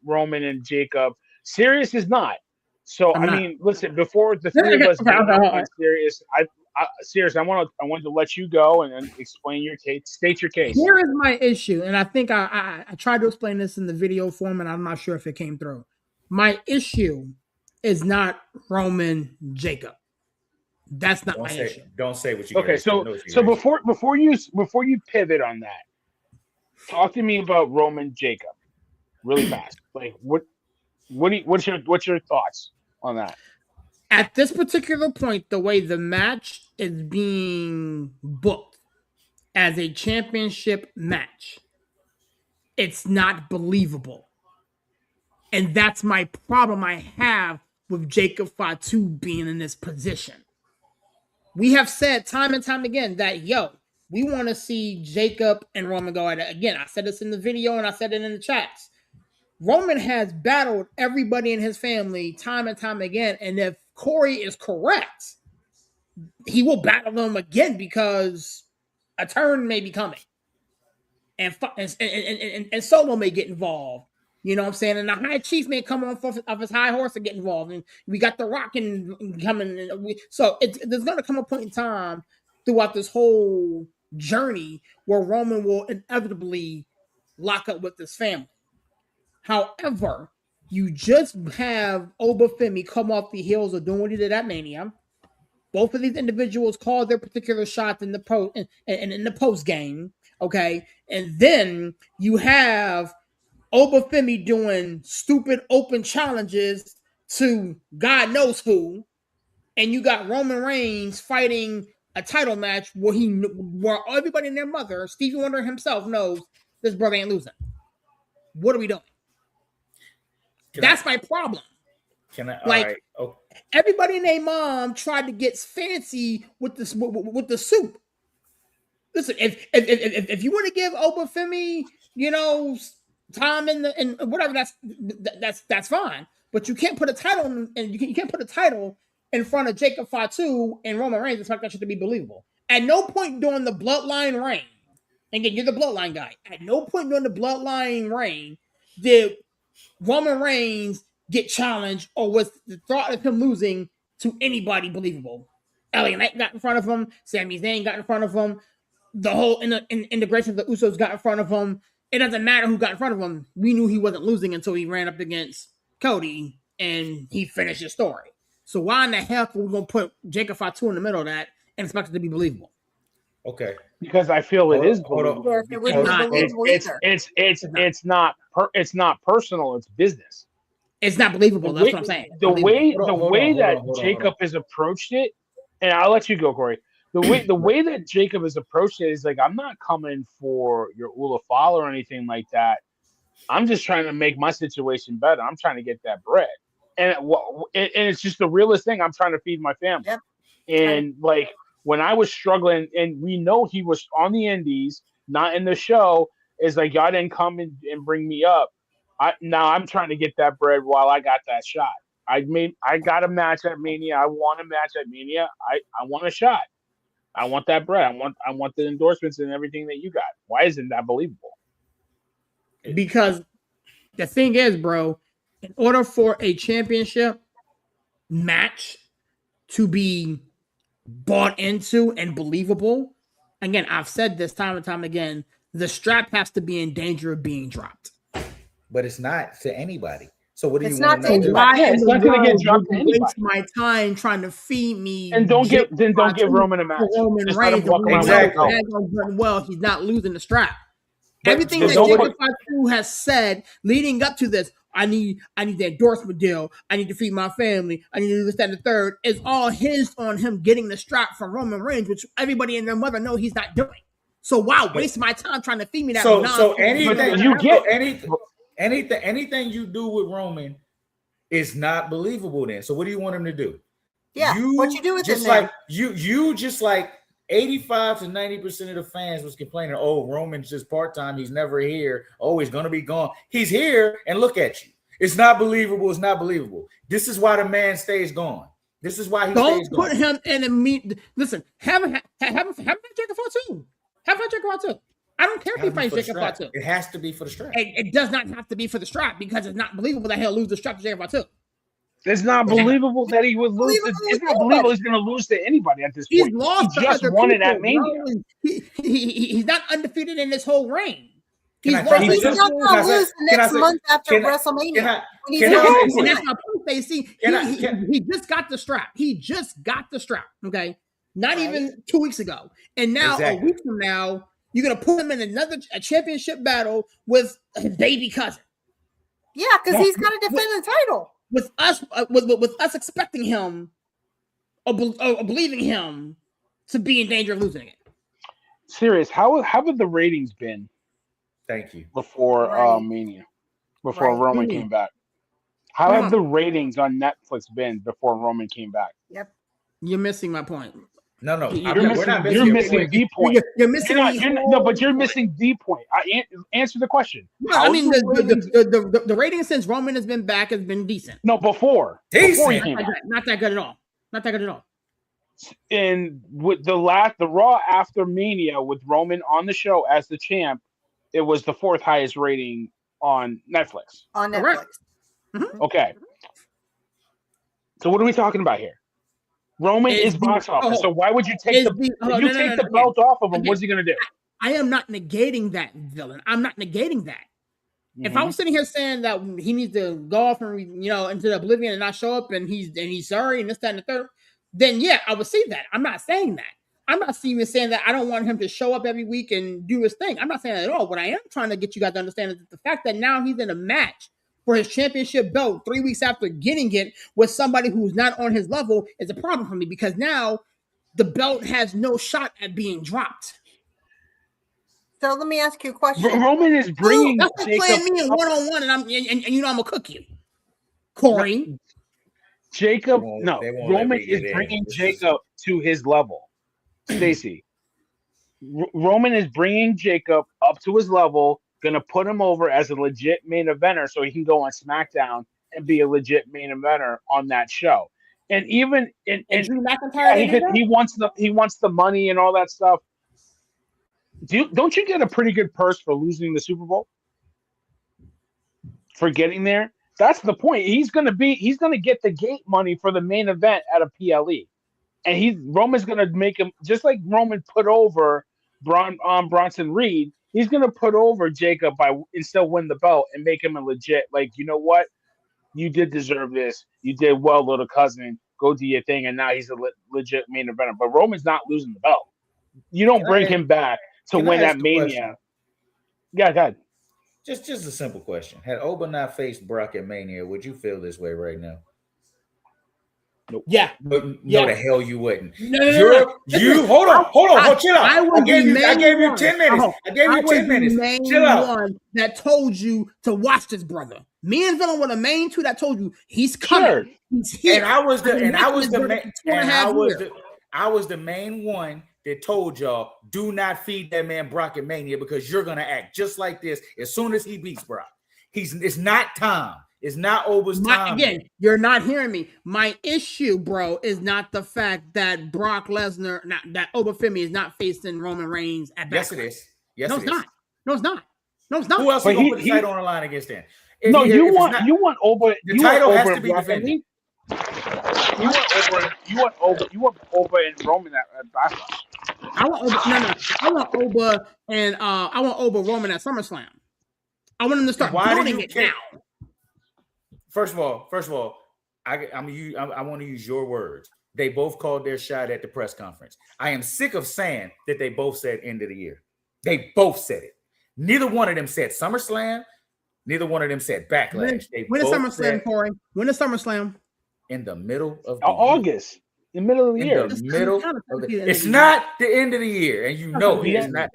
S1: Roman and Jacob. Sirius is not. So I mean, listen. Before the three of us on Sirius, I wanted to let you go and explain your case. State your case.
S4: Here is my issue, and I think I tried to explain this in the video form, and I'm not sure if it came through. My issue is not Roman Jacob. That's not my issue.
S2: Don't say what you.
S1: Okay, so before you pivot on that, talk to me about Roman Jacob, really fast. Like what's your thoughts on that?
S4: At this particular point, the way the match is being booked as a championship match, it's not believable. And that's my problem I have with Jacob Fatu being in this position. We have said time and time again that, we want to see Jacob and Roman go at it. Again, I said this in the video and I said it in the chats. Roman has battled everybody in his family time and time again. And if Corey is correct, he will battle them again because a turn may be coming. And Solo may get involved. You know what I'm saying? And the High Chief may come on of his high horse and get involved. And we got The Rock coming. So there's going to come a point in time throughout this whole journey where Roman will inevitably lock up with his family. However, you just have Obafemi come off the heels of doing what he did at Mania. Both of these individuals called their particular shots in the post game. Okay. And then you have Obafemi doing stupid open challenges to God knows who, and you got Roman Reigns fighting a title match where everybody and their mother, Stevie Wonder himself, knows this brother ain't losing. What are we doing? That's my problem. Everybody and their mom tried to get fancy with the soup. Listen, if you want to give Obafemi, time and whatever, that's fine. But you can't put a title you can't put a title in front of Jacob Fatu and Roman Reigns and expect that shit to be believable. At no point during the Bloodline reign, and again, you're the Bloodline guy. At no point during the Bloodline reign did Roman Reigns get challenged or was the thought of him losing to anybody believable. LA Knight got in front of him. Sami Zayn got in front of him. The whole integration of the Usos got in front of him. It doesn't matter who got in front of him. We knew he wasn't losing until he ran up against Cody and he finished his story. So why in the heck are we going to put Jacob Fatu in the middle of that and expect it to be believable?
S2: Okay.
S1: Because I feel it is believable. It's not personal. It's business.
S4: It's not believable. That's what I'm saying.
S1: The way that Jacob has approached it, and I'll let you go, Corey. The way that Jacob has approached it is like, I'm not coming for your Ula Fala or anything like that. I'm just trying to make my situation better. I'm trying to get that bread, and it's just the realest thing. I'm trying to feed my family, and like when I was struggling, and we know he was on the indies, not in the show, is like, y'all didn't come and bring me up. Now I'm trying to get that bread while I got that shot. I got a match at Mania. I want a match at Mania. I want a shot. I want that bread. I want the endorsements and everything that you got. Why isn't that believable?
S4: Because the thing is, bro, in order for a championship match to be bought into and believable, again, I've said this time and time again, the strap has to be in danger of being dropped.
S2: But it's not to anybody. So what do
S3: It's
S2: you want
S3: not
S2: to
S3: to
S2: do?
S3: anybody.
S1: Yeah, it's not going to get dropped to anybody.
S4: Waste my time trying to feed me.
S1: And don't give Roman a match.
S4: Roman
S1: Just let him
S4: Reigns.
S1: walk around
S2: Exactly.
S4: Well, he's not losing the strap.
S2: But
S4: Everything that Jacob Fatu has said leading up to this, I need the endorsement deal. I need to feed my family. I need to do this, that, and the third. Is all hinged on him getting the strap from Roman Reigns, which everybody and their mother know he's not doing. So why waste my time trying to feed me that?
S2: So anything
S1: you get
S2: anything you do with Roman is not believable. Then, so what do you want him to do?
S3: Yeah, what you do with
S2: just
S3: it
S2: like you just like 85 to 90% of the fans was complaining, oh, Roman's just part-time, he's never here, oh, he's gonna be gone. He's here, and look at you. It's not believable, it's not believable. This is why the man stays gone. This is why he stays gone.
S4: Don't put him in a meet. Listen, have Jacob Fatu. Have Jacob Fatu. I don't care if he fights Jacob Fatu.
S2: It has to be for the strap.
S4: It does not have to be for the strap because it's not believable that he'll lose the strap to Jacob Fatu.
S1: It's not believable that he would lose. It's not believable he's going to lose to anybody at this point.
S4: He's lost.
S1: He just won it at Mania.
S4: He's not undefeated in this whole reign.
S3: He's not going to lose the next month after WrestleMania.
S4: And that's my point, Stacey. He just got the strap. He just got the strap. Okay, not even 2 weeks ago, and now a week from now, you're going to put him in a championship battle with his baby cousin.
S3: Yeah, because he's got to defend the title.
S4: With us expecting him or believing him to be in danger of losing it.
S1: Serious, how have the ratings been?
S2: Thank you.
S1: Before Mania, before Roman came back. How have the ratings on Netflix been before Roman came back?
S3: Yep.
S4: You're missing my point.
S1: No, you're missing the point.
S4: You're missing.
S1: But you're missing the point. Answer the question.
S4: No, I mean the rating since Roman has been back has been decent.
S1: No, before he came back.
S4: Not that good at all. Not that good at all.
S1: And with the Raw after Mania with Roman on the show as the champ, it was the fourth highest rating on Netflix.
S3: On Netflix.
S4: Mm-hmm.
S1: Okay. So what are we talking about here? Roman is box office, so why would you take the belt off of him? What's he going to do?
S4: I am not negating that, villain. I'm not negating that. Mm-hmm. If I was sitting here saying that he needs to go off and into the oblivion and not show up, and he's sorry and this, that, and the third, then yeah, I would see that. I'm not saying that. I'm not even saying that I don't want him to show up every week and do his thing. I'm not saying that at all. What I am trying to get you guys to understand is the fact that now he's in a match for his championship belt 3 weeks after getting it with somebody who's not on his level is a problem for me because now the belt has no shot at being dropped.
S3: So let me ask you a question.
S1: Roman is bringing
S4: that's like playing me in one-on-one, and I'm gonna cook you, Corey.
S1: Roman is bringing Jacob to his level. Stacey, Roman is bringing Jacob up to his level. Going to put him over as a legit main eventer so he can go on SmackDown and be a legit main eventer on that show. And even he wants the money and all that stuff. Don't you get a pretty good purse for losing the Super Bowl? For getting there? That's the point. He's going to get the gate money for the main event at a PLE. And Roman's going to make him just like Roman put over Bronson Reed. He's going to put over Jacob and still win the belt and make him a legit, like, you know what? You did deserve this. You did well, little cousin. Go do your thing. And now he's a legit main eventer. But Roman's not losing the belt. You don't bring him back to win that Mania. Yeah, go ahead.
S2: Just a simple question. Had Oba not faced Brock at Mania, would you feel this way right now?
S1: Nope.
S4: Yeah.
S2: No, the hell you wouldn't.
S4: No.
S2: Hold on, chill out. I gave you 10 minutes. I gave you 10 minutes. Chill out.
S4: One that told you to watch this brother. Me and Villain were the main two that told you he's coming.
S1: Sure.
S4: He's here.
S2: And I was the I was the main one that told y'all, do not feed that man Brock at Mania because you're gonna act just like this as soon as he beats Brock. It's not time. It's not Oba's time.
S4: Again, you're not hearing me. My issue, bro, is not the fact that Brock Lesnar, that Oba Femi is not facing Roman Reigns at Backlash.
S2: Yes, it is. Yes,
S4: no, it's not. No, it's not. No, it's not.
S2: Who else is gonna put the title on the line against him?
S1: You want Oba.
S2: The title has to be defended.
S1: You want Oba and Roman at Backlash.
S4: I want Oba and I want Oba Roman at SummerSlam. I want him to start building it now.
S2: First of all, I want to use your words. They both called their shot at the press conference. I am sick of saying that they both said end of the year. They both said it. Neither one of them said SummerSlam. Neither one of them said Backlash.
S4: When is SummerSlam, Corey? When is SummerSlam?
S2: In the middle of
S1: August. In the middle of the year.
S2: It's not the end of the year, and you know it is not.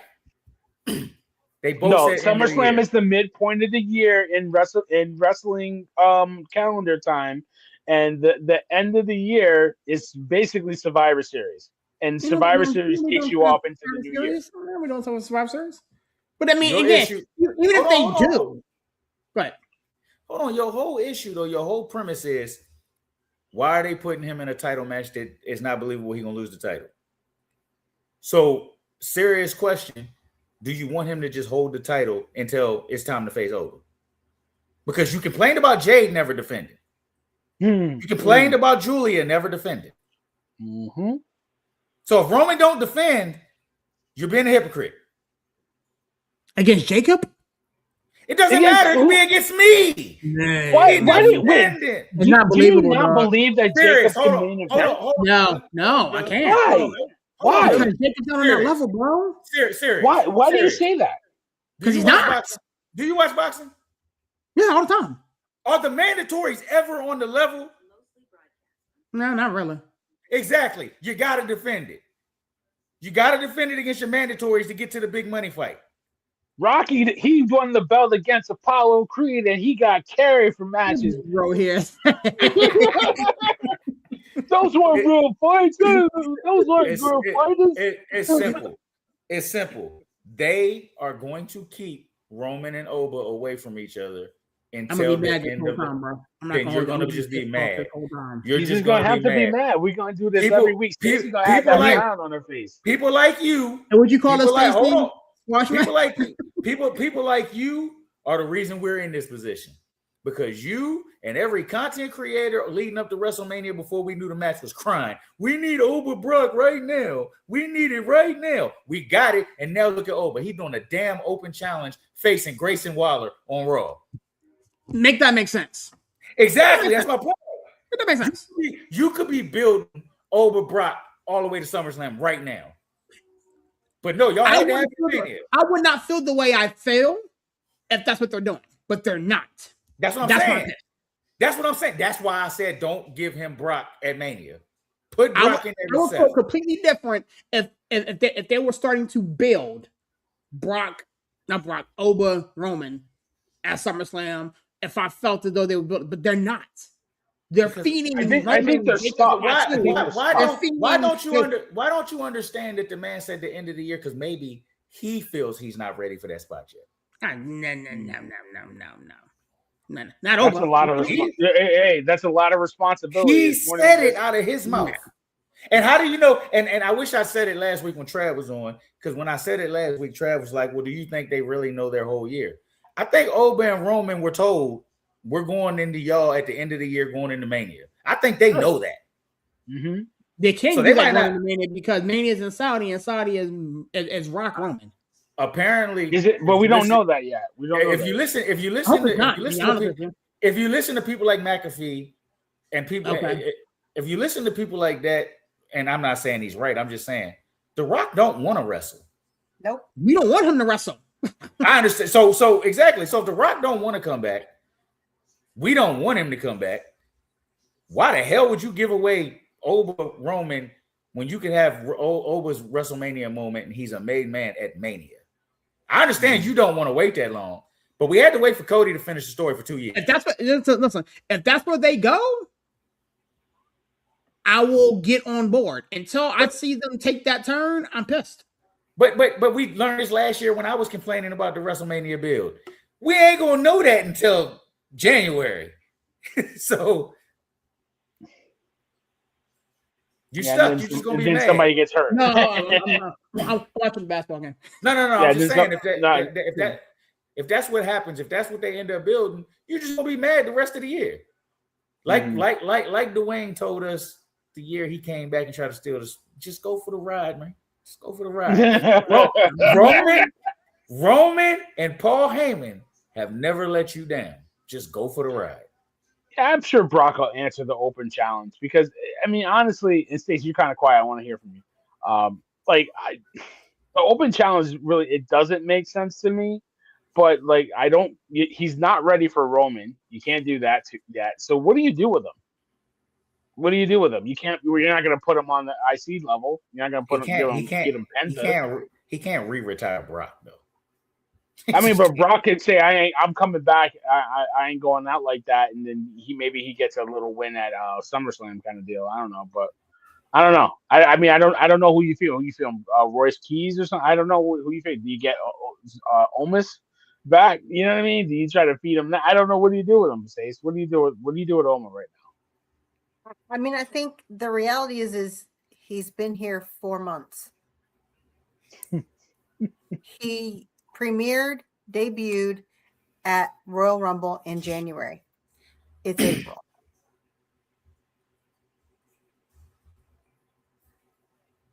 S2: They both said
S1: SummerSlam is the midpoint of the year in wrestling calendar time, and the end of the year is basically Survivor Series, and Survivor Series takes you off into the new year.
S4: We don't talk about Survivor Series, but I mean, again, even if they do, but
S2: hold on, your whole issue though, your whole premise is why are they putting him in a title match that is not believable he's gonna lose the title? So, serious question. Do you want him to just hold the title until it's time to face over? Because you complained about Jade never defending. You complained about Julia never defending.
S1: Mm-hmm.
S2: So if Roman don't defend, you're being a hypocrite.
S4: Against Jacob?
S2: It doesn't matter. It can be against me.
S1: Why do you win?
S4: It's not believable.
S1: Do you not believe that Jacob can main event?
S4: No, I can't.
S1: Why?
S4: Because Jacob's not on that level, bro.
S2: Serious.
S1: Why do you say that?
S4: Because he's not.
S2: Do you watch boxing?
S4: Yeah, all the time.
S2: Are the mandatories ever on the level?
S4: No, not really.
S2: Exactly. You got to defend it. You got to defend it against your mandatories to get to the big money fight.
S1: Rocky, he won the belt against Apollo Creed, and he got carried for matches.
S4: Bro, here.
S1: Those weren't real fights. Those weren't real fighters.
S2: It's simple. It's simple. They are going to keep Roman and Oba away from each other until the end of the time. Then you're going to just be mad.
S1: You're just going to have to be mad. We're going to do this every week. Stacey's going to have that frown on her face.
S2: People like you.
S4: And would you call us
S2: Stacey? People like you are the reason we're in this position. Because you and every content creator leading up to WrestleMania before we knew the match was crying. We need Oba Brock right now. We need it right now. We got it. And now look at Oba. He's doing a damn open challenge facing Grayson Waller on Raw.
S4: Make that make sense.
S2: Exactly. That's my point.
S4: Make that make sense.
S2: You could be building Oba Brock all the way to SummerSlam right now. But no, y'all had to have it.
S4: I would not feel the way I feel if that's what they're doing. But they're not.
S2: That's what I'm saying. That's what I'm saying. That's why I said don't give him Brock at Mania. Put Brock in there. I would feel
S4: completely different if they were starting to build Oba Roman at SummerSlam. If I felt as though they were building, but they're not. They're feeding.
S1: I think they're stuck.
S2: Why don't you understand that the man said the end of the year because maybe he feels he's not ready for that spot yet.
S4: No, not over.
S1: That's a lot of responsibility.
S2: He said it out of his mouth. And how do you know? And I wish I said it last week when Trav was on, because when I said it last week, Trav was like, well, do you think they really know their whole year? I think Oba and Roman were told we're going into y'all at the end of the year, going into Mania. I think they know that.
S4: Mm-hmm. They can't do that going into Mania because Mania is in Saudi and Saudi is Rock Roman.
S2: Apparently,
S1: is it? But we don't know that yet. We don't.
S2: If you listen to people like McAfee and people, if you listen to people like that, and I'm not saying he's right, I'm just saying The Rock don't want to wrestle.
S3: Nope,
S4: we don't want him to wrestle.
S2: I understand. So exactly. So if The Rock don't want to come back, we don't want him to come back. Why the hell would you give away Oba Roman when you can have Oba's WrestleMania moment and he's a made man at Mania? I understand you don't want to wait that long, but we had to wait for Cody to finish the story for 2 years.
S4: If that's what, listen, if that's where they go, I will get on board. Until I see them take that turn, I'm pissed.
S2: But we learned this last year when I was complaining about the WrestleMania build. We ain't gonna know that until January. So you're stuck. You're just gonna be
S1: then
S2: mad.
S1: somebody gets hurt.
S4: No, I'm watching the basketball game.
S2: No.
S1: Yeah,
S2: I'm just saying
S1: if
S2: if that's what happens, if that's what they end up building, you're just gonna be mad the rest of the year. Like Dwayne told us the year he came back and tried to steal this. Just go for the ride, man. Just go for the ride. Roman and Paul Heyman have never let you down. Just go for the ride.
S1: I'm sure Brock will answer the open challenge because, I mean, honestly, and Stacey, you're kind of quiet. I want to hear from you. The open challenge really, it doesn't make sense to me. But he's not ready for Roman. You can't do that yet. So what do you do with him? You can't. You're not going to put him on the IC level. You're not going to put him. Get him Penta.
S2: He can't re-retire Brock though.
S1: I mean, but Brock could say, I'm coming back. I ain't going out like that. And then he gets a little win at SummerSlam kind of deal. I don't know, but I don't know. I mean, I don't know who you feel. Who you feel? Royce Keys or something? I don't know who you feel. Do you get Omos back? You know what I mean? Do you try to feed him? I don't know. What do you do with him, Stace? What do you do with Omos right now?
S3: I mean, I think the reality is he's been here 4 months. He debuted at Royal Rumble in January. It's April.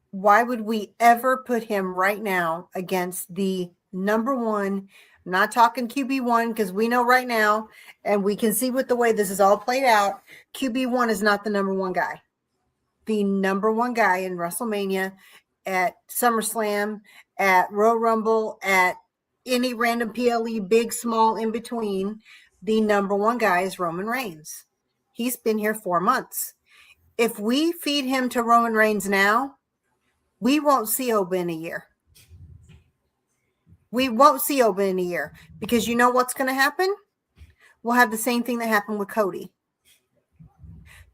S3: Why would we ever put him right now against the number one? I'm not talking QB1 because we know right now, and we can see with the way this is all played out, QB1 is not the number one guy. The number one guy in WrestleMania, at SummerSlam, at Royal Rumble, at any random PLE, big, small, in between, the number one guy is Roman Reigns. He's been here 4 months. If we feed him to Roman Reigns now, we won't see Oba in a year. We won't see Oba in a year because you know what's going to happen? We'll have the same thing that happened with Cody.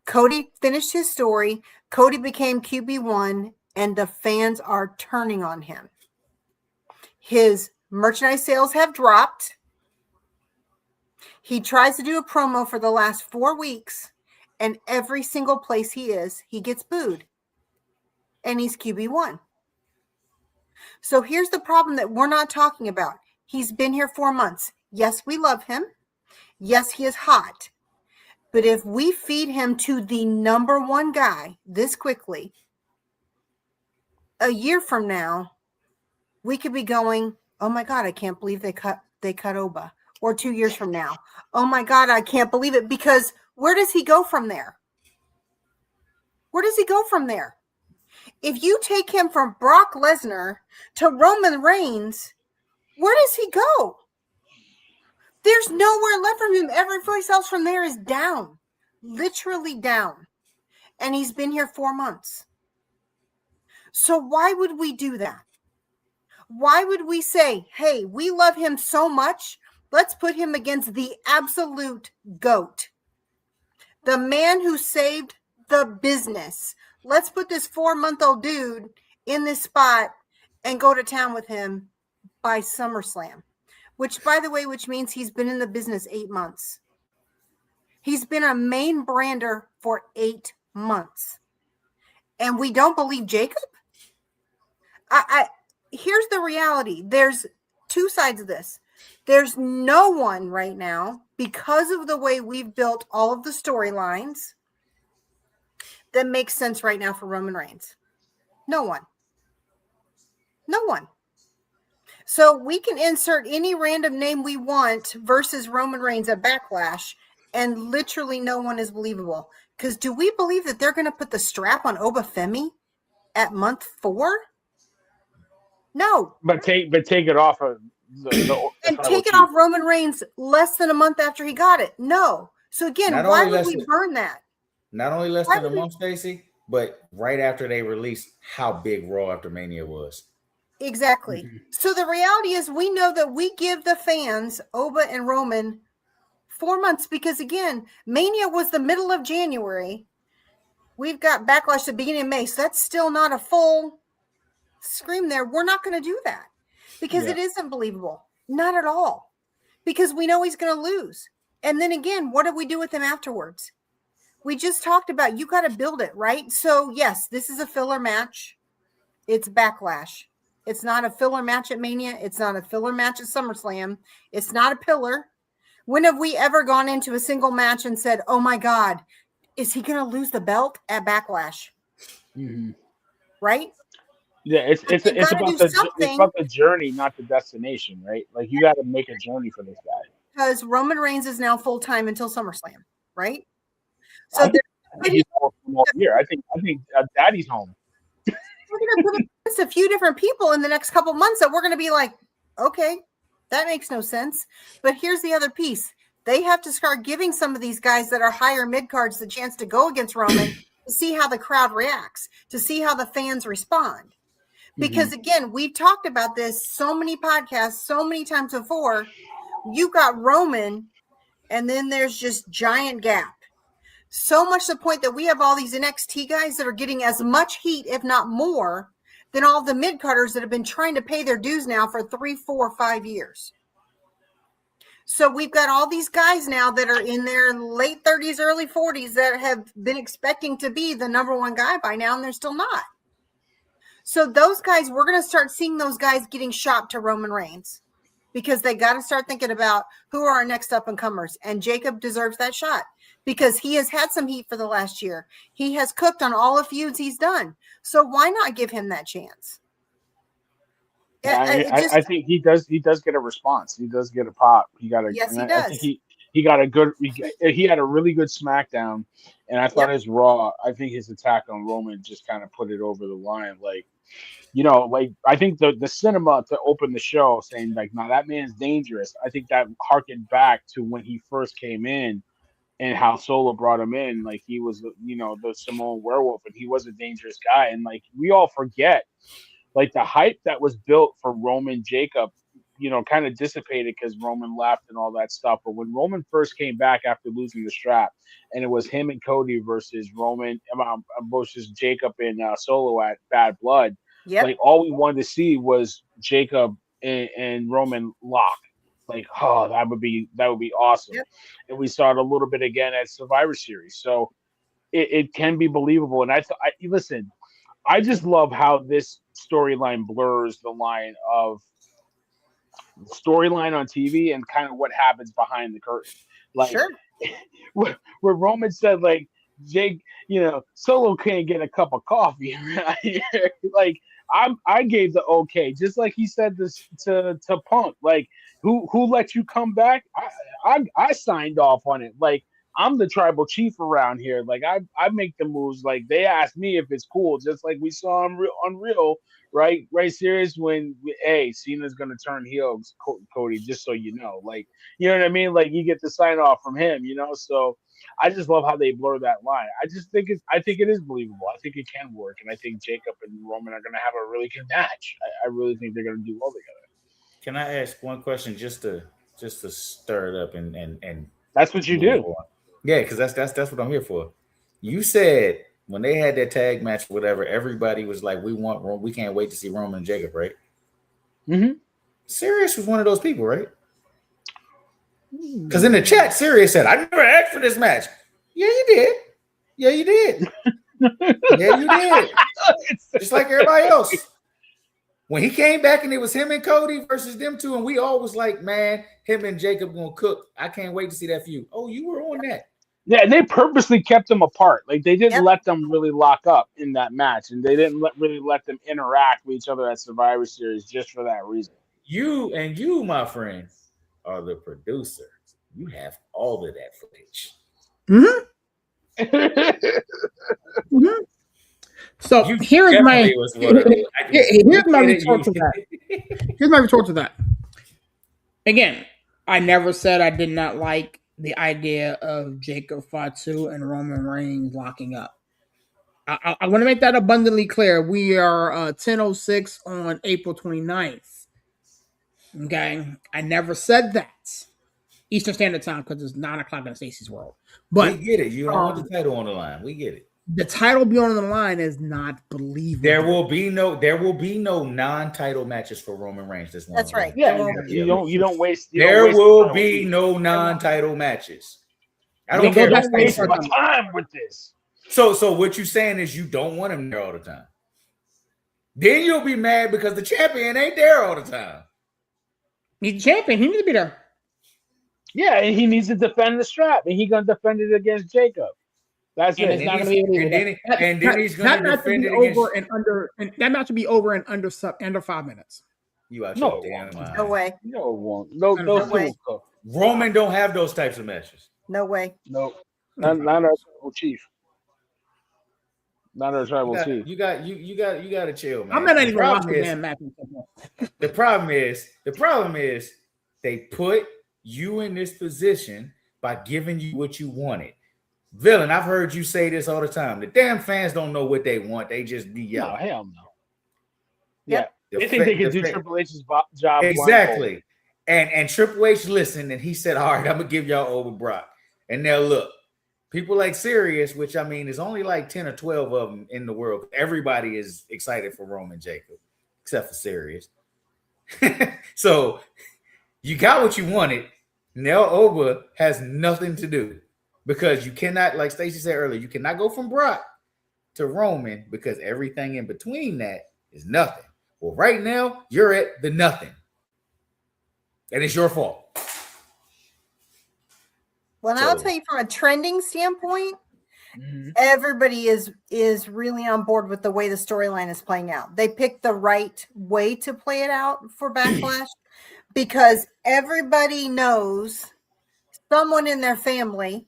S3: Cody finished his story. Cody became QB1, and the fans are turning on him. His merchandise sales have dropped. He tries to do a promo for the last 4 weeks, and every single place he gets booed. And he's QB1. So here's the problem that we're not talking about. He's been here 4 months. Yes, we love him. Yes, he is hot. But if we feed him to the number one guy this quickly, a year from now, we could be going, oh my God, I can't believe they cut Oba. Or 2 years from now, oh my God, I can't believe it. Because where does he go from there? Where does he go from there? If you take him from Brock Lesnar to Roman Reigns, where does he go? There's nowhere left from him. Every place else from there is down. Literally down. And he's been here 4 months. So why would we do that? Why would we say, hey, we love him so much, let's put him against the absolute GOAT. The man who saved the business. Let's put this 4-month-old dude in this spot and go to town with him by SummerSlam. Which, by the way, means he's been in the business 8 months. He's been a main brander for 8 months. And we don't believe Jacob? Here's the reality. There's 2 sides of this. There's no one right now, because of the way we've built all of the storylines, that makes sense right now for Roman Reigns. No one. No one. So we can insert any random name we want versus Roman Reigns at Backlash, and literally no one is believable. Because do we believe that they're going to put the strap on Oba Femi at month 4? No.
S1: But take it off of
S3: and take it off Roman Reigns less than a month after he got it. No. So again, why would we burn that?
S2: Not only less than a month, Stacey, but right after they released how big Raw After Mania was.
S3: Exactly. Mm-hmm. So the reality is we know that we give the fans Oba and Roman 4 months because, again, Mania was the middle of January. We've got Backlash at the beginning of May, so that's still not a full scream there. We're not going to do that because it isn't believable. Not at all. Because we know he's going to lose. And then again, what do we do with him afterwards? We just talked about you got to build it, right? So, yes, this is a filler match. It's Backlash. It's not a filler match at Mania. It's not a filler match at SummerSlam. It's not a pillar. When have we ever gone into a single match and said, oh, my God, is he going to lose the belt at Backlash?
S1: Mm-hmm.
S3: Right?
S1: Yeah, it's about the journey, not the destination, right? Like you got to make a journey for this guy.
S3: Because Roman Reigns is now full time until SummerSlam, right?
S1: So I think he's all year. I think Daddy's home.
S3: We're going to put against a few different people in the next couple months that we're going to be like, okay, that makes no sense. But here's the other piece: they have to start giving some of these guys that are higher mid cards the chance to go against Roman to see how the crowd reacts, to see how the fans respond. Because again, we've talked about this so many podcasts, so many times before. You got Roman, and then there's just giant gap. So much to the point that we have all these NXT guys that are getting as much heat, if not more, than all the mid-carders that have been trying to pay their dues now for 3, 4, 5 years. So we've got all these guys now that are in their late 30s, early 40s that have been expecting to be the number one guy by now, and they're still not. So those guys, we're going to start seeing those guys getting shopped to Roman Reigns because they got to start thinking about who are our next up-and-comers. And Jacob deserves that shot because he has had some heat for the last year. He has cooked on all the feuds he's done. So why not give him that chance?
S1: I think he does get a response. He does get a pop.
S3: Yes, he does.
S1: I think he got a good. He had a really good SmackDown, and I thought his Raw. I think his attack on Roman just kind of put it over the line. Like, I think the cinema to open the show saying like, "No, that man's dangerous." I think that harkened back to when he first came in, and how Solo brought him in. Like he was, the Samoan werewolf, and he was a dangerous guy. And like we all forget. Like the hype that was built for Roman Jacob, kind of dissipated because Roman left and all that stuff. But when Roman first came back after losing the strap, and it was him and Cody versus Jacob and Solo at Bad Blood, like all we wanted to see was Jacob and Roman lock. Like, oh, that would be awesome. Yep. And we saw it a little bit again at Survivor Series, so it can be believable. And listen. I just love how this storyline blurs the line of storyline on TV and kind of what happens behind the curtain. Like, where Roman said, like, Jake, Solo can't get a cup of coffee around here. Like, I gave the okay, just like he said this to Punk. Like, who let you come back? I signed off on it. Like, I'm the tribal chief around here. Like I make the moves. Like they asked me if it's cool, just like we saw on Real, right? Right, serious when Cena's gonna turn heel, Cody. Just so you know, like you know what I mean. Like you get the sign off from him, So I just love how they blur that line. I think it is believable. I think it can work, and I think Jacob and Roman are gonna have a really good match. I really think they're gonna do well together.
S2: Can I ask one question just to stir it up and
S1: that's what you do.
S2: Yeah, because that's what I'm here for. You said when they had that tag match, whatever, everybody was like, we can't wait to see Roman and Jacob, right?
S1: Mm-hmm.
S2: Sirius was one of those people, right? Because in the chat, Sirius said, I never asked for this match. Yeah, you did. Yeah, you did. Yeah, you did. Just like everybody else. When he came back and it was him and Cody versus them two, and we all was like, man, him and Jacob gonna cook. I can't wait to see that feud. Oh, you were on that.
S1: Yeah, and they purposely kept them apart. Like they didn't let them really lock up in that match, and they didn't really let them interact with each other at Survivor Series just for that reason.
S2: You, my friend, are the producer. You have all of that footage.
S4: Mm-hmm. So here's my retort to that. Here's my retort to that. Again, I never said I did not like the idea of Jacob Fatu and Roman Reigns locking up. I want to make that abundantly clear. We are 10:06 on April 29th. Okay, I never said that. Eastern Standard Time because it's 9:00 in Stacey's world. But
S2: we get it. You don't want the title on the line. We get it.
S4: the title being on the line is not believable.
S2: There will be no non-title matches for Roman Reigns this one.
S3: That's right.
S1: Yeah, you don't waste.
S2: There will be no non-title matches. I don't care.
S1: Don't waste my time with this.
S2: So what you're saying is you don't want him there all the time. Then you'll be mad because the champion ain't there all the time.
S4: He's champion. He needs to be there.
S1: Yeah, and he needs to defend the strap, and he's gonna defend it against Jacob. That's it.
S4: It's not gonna be
S2: and then he's gonna defend it
S4: over and under. And that match will be over in under 5 minutes.
S2: You out your damn mind.
S3: No way.
S1: No, it won't. No
S3: way.
S2: Roman don't have those types of matches.
S3: No way.
S1: No, not our tribal chief. Not our tribal chief.
S2: You got to chill, man.
S4: I'm not even watching the damn match.
S2: The problem is they put you in this position by giving you what you wanted. Villain, I've heard you say this all the time. The damn fans don't know what they want. They just be yelling.
S1: No, hell no.
S3: Yep.
S1: Yeah, they think they can do Triple H's job.
S2: Exactly. And Triple H listened, and he said, all right, I'm going to give y'all over Brock. And now look, people like Sirius, which I mean is only like 10 or 12 of them in the world. Everybody is excited for Roman Jacob, except for Sirius. So you got what you wanted. Now Oba has nothing to do because you cannot, like Stacey said earlier, you cannot go from Brock to Roman because everything in between that is nothing. Well, right now, you're at the nothing. And it's your fault.
S3: Well, I'll tell you from a trending standpoint, everybody is really on board with the way the storyline is playing out. They picked the right way to play it out for Backlash because everybody knows someone in their family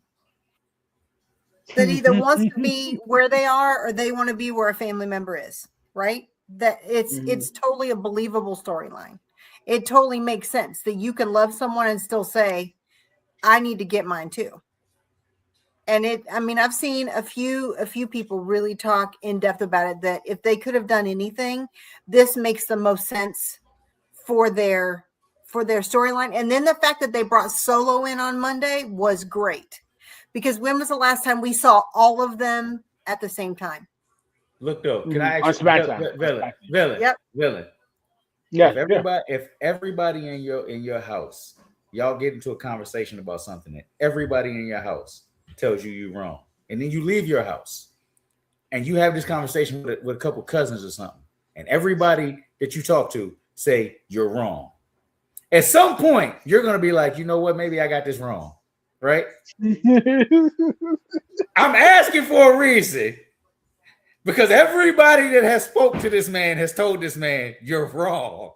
S3: that either wants to be where they are or they want to be where a family member is, right? That it's totally a believable storyline. It totally makes sense that you can love someone and still say, I need to get mine too. And I've seen a few people really talk in depth about it, that if they could have done anything, this makes the most sense for their storyline. And then the fact that they brought Solo in on Monday was great, because when was the last time we saw all of them at the same time?
S2: Look though, can I ask you, Villain? Yeah. If everybody in your house, y'all get into a conversation about something that everybody in your house tells you're wrong, and then you leave your house and you have this conversation with a couple cousins or something, and everybody that you talk to say you're wrong. At some point, you're gonna be like, you know what? Maybe I got this wrong, right? I'm asking for a reason. Because everybody that has spoke to this man has told this man, you're wrong.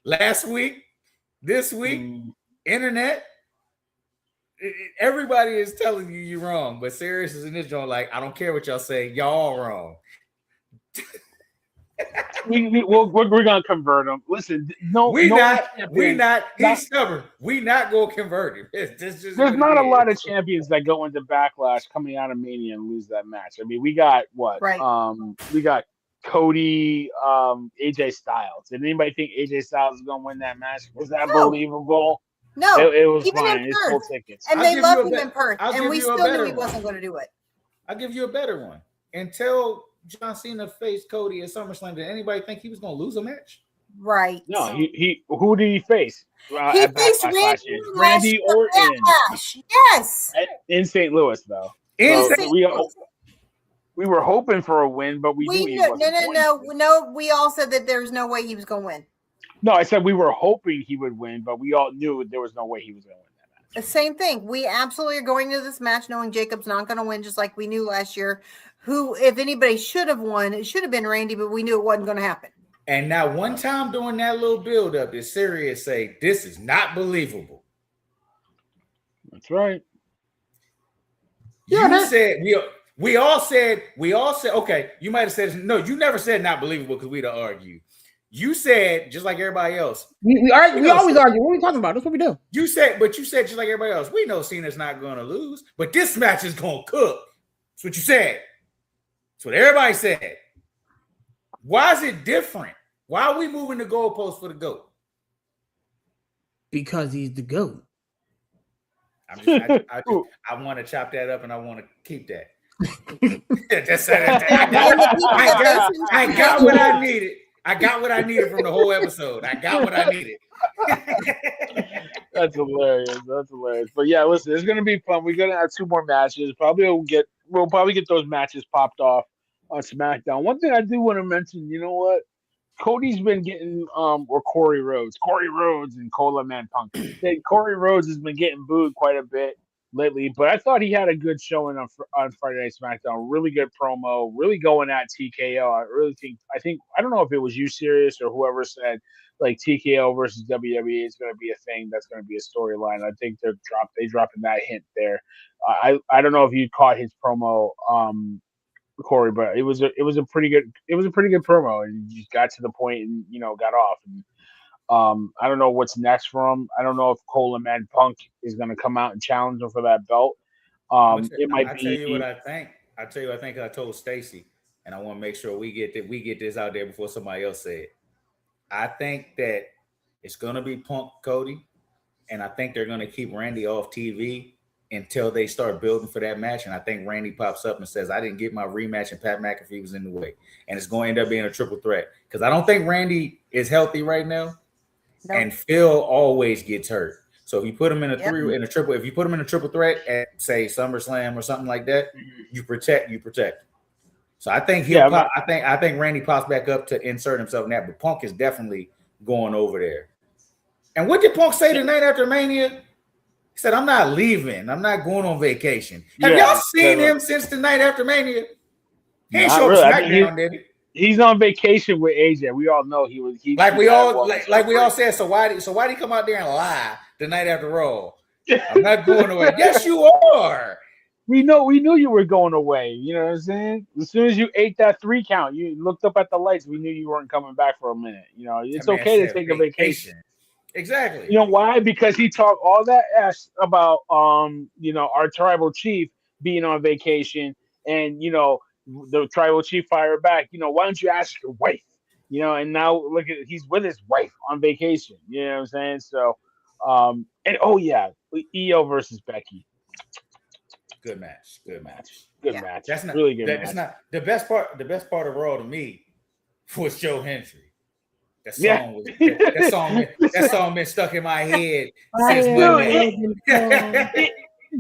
S2: Last week, this week, internet, everybody is telling you you're wrong. But Sirius is in this joint like, I don't care what y'all say, y'all all wrong.
S1: We're gonna convert him. Listen,
S2: we're not. He's stubborn. We not gonna convert him. There's
S1: not a lot of champions that go into Backlash coming out of Mania and lose that match. I mean, we got what?
S3: Right.
S1: We got Cody, AJ Styles. Did anybody think AJ Styles was gonna win that match? Was that believable?
S3: No,
S1: it was
S3: even
S1: fine.
S3: in
S1: It's
S3: Perth.
S1: full tickets.
S3: And they love him in Perth, and we still knew he wasn't going to do it.
S2: I'll give you a better one. Until John Cena faced Cody at SummerSlam, did anybody think he was going to lose a match?
S3: Right.
S1: No, he who did he face?
S3: He faced
S1: Randy Orton.
S3: Yes.
S1: In St. Louis, though. We were hoping for a win, but we knew he wasn't.
S3: No. We all said that there's no way he was going to win.
S1: No, I said we were hoping he would win, but we all knew there was no way he was going to win that match.
S3: The same thing. We absolutely are going into this match knowing Jacob's not going to win, just like we knew last year. Who, if anybody should have won, it should have been Randy, but we knew it wasn't going to happen.
S2: And now one time during that little build-up, did Sirius say, this is not believable?
S1: That's right.
S2: You said, we all said, okay, you might have said, no, you never said not believable because we'd have argued. You said, just like everybody else.
S4: We always argue. What are we talking about? That's what we do.
S2: You said just like everybody else. We know Cena's not going to lose, but this match is going to cook. That's what you said. That's what everybody said. Why is it different? Why are we moving the goalpost for the GOAT?
S4: Because he's the GOAT.
S2: I want to chop that up and I want to keep that. I got what I needed. I got what I needed from the whole episode. I got what I needed.
S1: That's hilarious. That's hilarious. But yeah, listen, it's gonna be fun. We're gonna have 2 more matches. We'll probably get those matches popped off on SmackDown. One thing I do want to mention, you know what? Cody's been getting or Corey Rhodes and Cola Man Punk. Corey Rhodes has been getting booed quite a bit lately, but I thought he had a good showing on Friday Night SmackDown. Really good promo, really going at TKO. I don't know if it was you, Sirius, or whoever said like TKO versus WWE is going to be a thing. That's going to be a storyline. I think they dropping that hint there. I don't know if you caught his promo, Corey, but it was a pretty good promo, and he just got to the point and got off. And I don't know what's next for him. I don't know if Cola Man Punk is going to come out and challenge him for that belt. It might be.
S2: I'll tell you what I think. I think I told Stacey, and I want to make sure we get this out there before somebody else say it. I think that it's going to be Punk Cody, and I think they're going to keep Randy off TV until they start building for that match. And I think Randy pops up and says, I didn't get my rematch and Pat McAfee was in the way. And it's going to end up being a triple threat. Because I don't think Randy is healthy right now. No. And Phil always gets hurt. So if you put him in if you put him in a triple threat at say SummerSlam or something like that, you protect. So I think I think Randy pops back up to insert himself in that, but Punk is definitely going over there. And what did Punk say the night after Mania? He said, I'm not leaving. I'm not going on vacation. Have y'all seen him since the night after Mania? He ain't showing SmackDown, did he?
S1: He's on vacation with AJ. We all know he was.
S2: We all said. So why did he come out there and lie the night after Raw? I'm not going away. Yes, you are.
S1: We knew you were going away. You know what I'm saying? As soon as you ate that 3 count, you looked up at the lights. We knew you weren't coming back for a minute. It's okay to take a vacation.
S2: Exactly.
S1: You know why? Because he talked all that ass about our tribal chief being on vacation, and the tribal chief fired back. Why don't you ask your wife? And now look at he's with his wife on vacation. You know what I'm saying? So, EO versus Becky.
S2: Good match.
S1: Match. That's not really good.
S2: That's not the best part. The best part of Raw to me was Joe Hendry. That song been stuck in my head since Monday.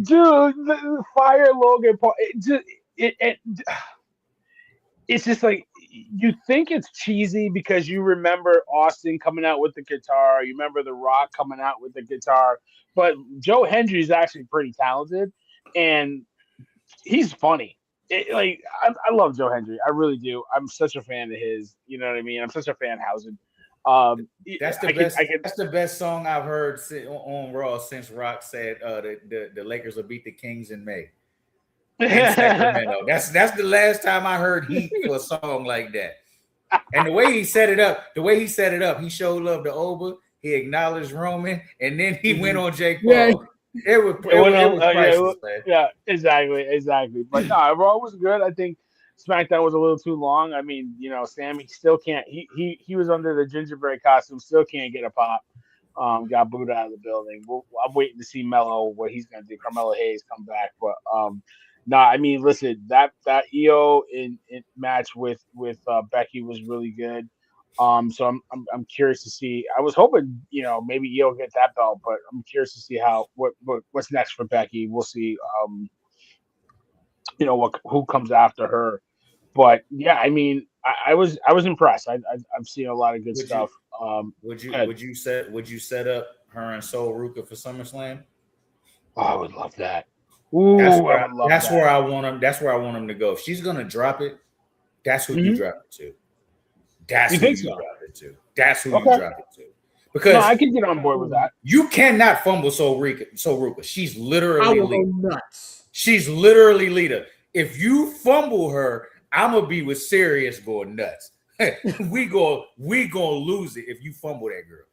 S1: Dude, the Fire Logan Paul. It's just like you think it's cheesy because you remember Austin coming out with the guitar, you remember The Rock coming out with the guitar, but Joe Hendry is actually pretty talented and he's funny. I love Joe Hendry, I really do. I'm such a fan of his. You know what I mean? I'm such a fan of Housen.
S2: That's the best song I've heard on Raw since Rock said the Lakers will beat the Kings in May. In Sacramento. That's the last time I heard heat for a song like that. And the way he set it up, he showed love to Oba, he acknowledged Roman, and then he went on Jake Paul.
S1: Yeah.
S2: It was priceless, man.
S1: Yeah, exactly. But no, Raw was good. I think SmackDown was a little too long. I mean, Sammy still can't. He was under the gingerbread costume, still can't get a pop. Got booed out of the building. I'm waiting to see Mello, what he's gonna do. Carmelo Hayes come back, but I mean, listen, that EO in match with Becky was really good. So I'm curious to see. I was hoping maybe EO get that belt, but I'm curious to see what's next for Becky. We'll see. Who comes after her. But yeah, I mean, I was impressed. I've seen a lot of good stuff.
S2: Would you set up her and Sol Ruka for SummerSlam?
S1: Oh, I would love that. Ooh,
S2: that's where I want him. That's where I want him to go. If she's gonna drop it, that's who you drop it to. That's who you drop it to. That's who you drop it to. Because
S1: I can get on board with that.
S2: You cannot fumble Sol Ruka. She's literally
S4: nuts.
S2: She's literally leader. If you fumble her, I'm gonna be with Sirius going nuts. we gonna lose it if you fumble that girl.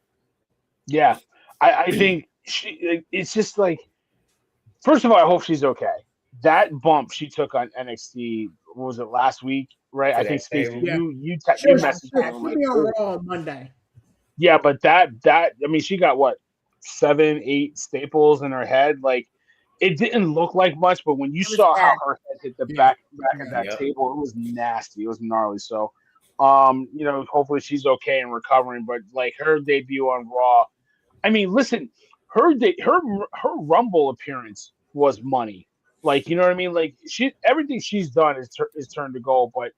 S1: Yeah, I think it's just like. First of all, I hope she's okay. That bump she took on NXT, what was it, last week, right? I think Stacey, you messaged me
S4: on Raw Monday.
S1: Yeah, but that I mean, she got what 7-8 staples in her head. Like It didn't look like much, but when you
S3: was
S1: saw how
S3: bad.
S1: her head hit the
S4: Yeah.
S1: back of that
S2: Yep.
S1: table, it was nasty. It was gnarly. So, hopefully she's okay and recovering. But like her debut on Raw, I mean, listen, her Rumble appearance was money. Like, you know what I mean? Like everything she's done is turned to gold. But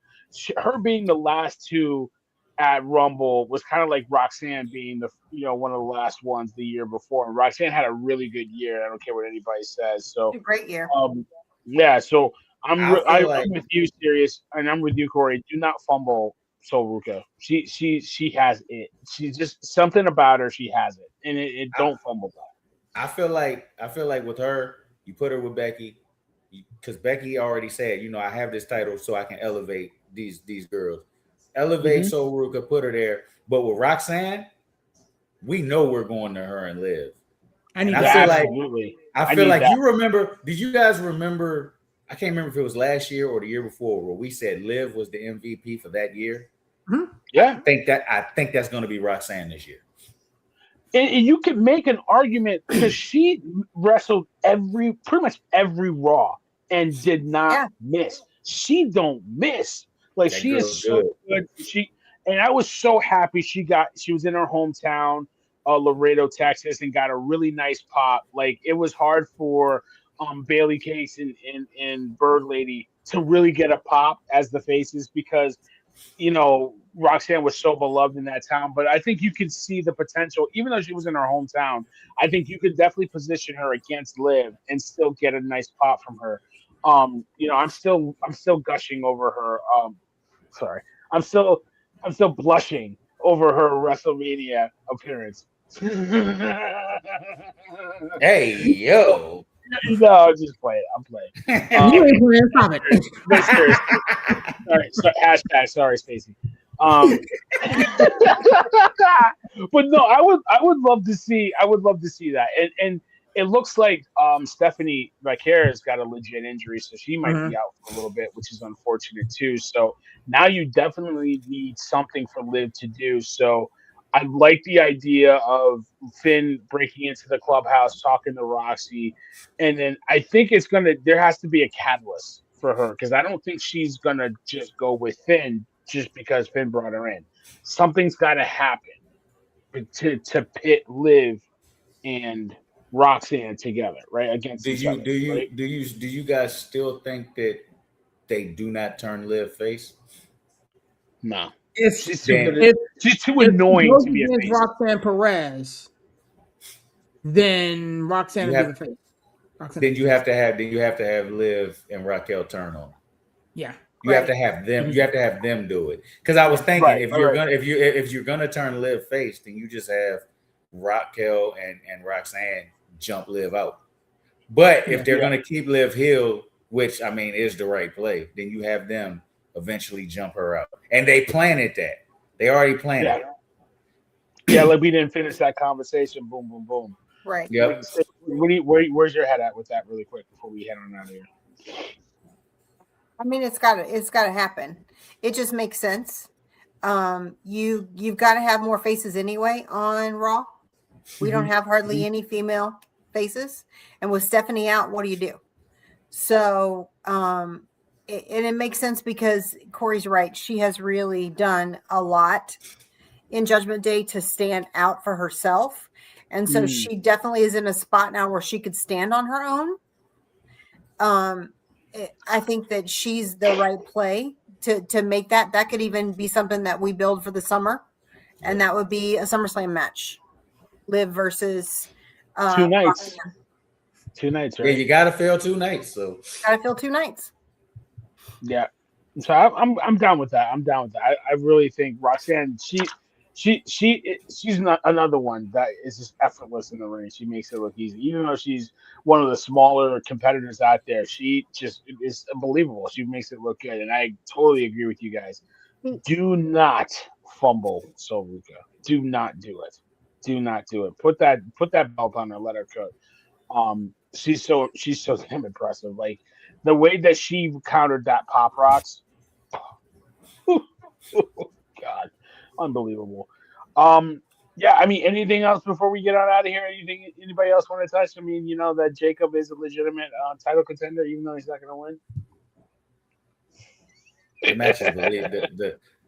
S1: her being the last two at Rumble was kind of like Roxanne being one of the last ones the year before. And Roxanne had a really good year. I don't care what anybody says. So,
S3: A great year.
S1: yeah. So I'm
S2: like-
S1: with you, Sirius, and I'm with you, Corey. Do not fumble Ruka. She has it. She's just something about her. She has it, and it don't fumble that.
S2: I feel like with her, you put her with Becky, because Becky already said, I have this title so I can elevate these girls. Elevate Soul Ruka, put her there. But with Roxanne, we know we're going to her and Liv.
S4: I need
S2: And
S4: that.
S1: Absolutely.
S2: I feel like you remember. Did you guys remember? I can't remember if it was last year or the year before where we said Liv was the MVP for that year.
S1: Yeah.
S2: I think that's going to be Roxanne this year.
S1: And you could make an argument because she wrestled pretty much every Raw and did not miss. She don't miss. Like
S2: That
S1: she is
S2: girl's
S1: so good. And I was so happy she was in her hometown, Laredo, Texas, and got a really nice pop. Like it was hard for Bailey Case and Bird Lady to really get a pop as the faces because Roxanne was so beloved in that town, but I think you could see the potential, even though she was in her hometown. I think you could definitely position her against Liv and still get a nice pop from her. I'm still gushing over her. Sorry, I'm still blushing over her WrestleMania appearance.
S2: Hey, yo.
S1: No, I'm just playing. I'm playing.
S4: You ain't playing, stop it.
S1: But seriously. All right, so hashtag sorry, Stacey. But no, I would love to see that, and it looks like Stephanie Vicaria's got a legit injury, so she might be out for a little bit, which is unfortunate too. So now you definitely need something for Liv to do. So I like the idea of Finn breaking into the clubhouse, talking to Roxy, and then I think there has to be a catalyst for her because I don't think she's gonna just go with Finn just because Finn brought her in. Something's got to happen to pit Liv and Roxanne together, right? Against each other.
S2: Do you guys still think that they do not turn Liv face?
S1: No.
S4: She's
S1: too annoying to be a face.
S4: Roxanne Perez, then Roxanne will be the face.
S2: Then you have to have Liv and Raquel turn on.
S4: Yeah.
S2: You have to have them. You have to have them do it. Because I was thinking if you're gonna turn Liv face, then you just have Raquel and Roxanne jump Liv out. But if they're gonna keep Liv heel, which I mean is the right play, then you have them eventually jump her out. And they planted that. They already planned it.
S1: Yeah, like we didn't finish that conversation. Boom, boom, boom.
S3: Right.
S2: Yep.
S1: Where's your head at with that really quick before we head on out of here?
S3: I mean, it's gotta happen. It just makes sense. You've got to have more faces anyway on Raw. We don't have hardly any female faces, and with Stephanie out, what do you do? So, it makes sense because Corey's right. She has really done a lot in Judgment Day to stand out for herself, and so she definitely is in a spot now where she could stand on her own. I think that she's the right play to make that. That could even be something that we build for the summer, and that would be a SummerSlam match, Liv versus
S1: 2 nights. 2 nights, right?
S2: Yeah, you gotta fill 2 nights. So
S3: gotta fill 2 nights.
S1: Yeah, so I'm down with that. I really think Roxanne, she's not another one that is just effortless in the ring. She makes it look easy, even though she's one of the smaller competitors out there. She just is unbelievable. She makes it look good, and I totally agree with you guys. Do not fumble Ruka. Do not do it. Do not do it. Put that belt on her. Let her cook. She's so damn impressive. Like the way that she countered that Pop Rocks. God, unbelievable. Yeah, I mean, anything else before we get on out of here? Anything anybody else want to touch? I mean, that Jacob is a legitimate title contender, even though he's not going to win.
S2: The match is believable.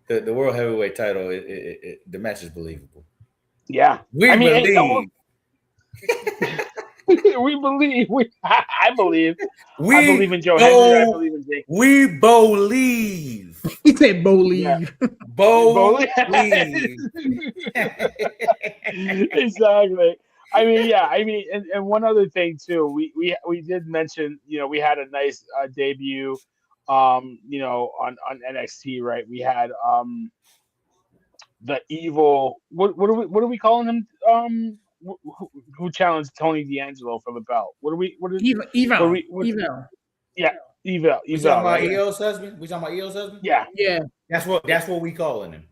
S2: The world heavyweight title. The match is believable.
S1: Yeah,
S2: we believe.
S1: We believe. I believe. I believe in Joe
S2: Henry.
S1: I believe in Jacob.
S2: We believe.
S4: He said believe.
S1: Yeah.
S2: Believe.
S1: Exactly. I mean, yeah. I mean, and one other thing too. We did mention. We had a nice debut. On NXT, right? We had the evil. What are we calling him? Who challenged Tony D'Angelo for the belt? Evo. Yeah, Evo.
S2: We talking about EO's husband?
S1: Yeah.
S2: That's what we calling him.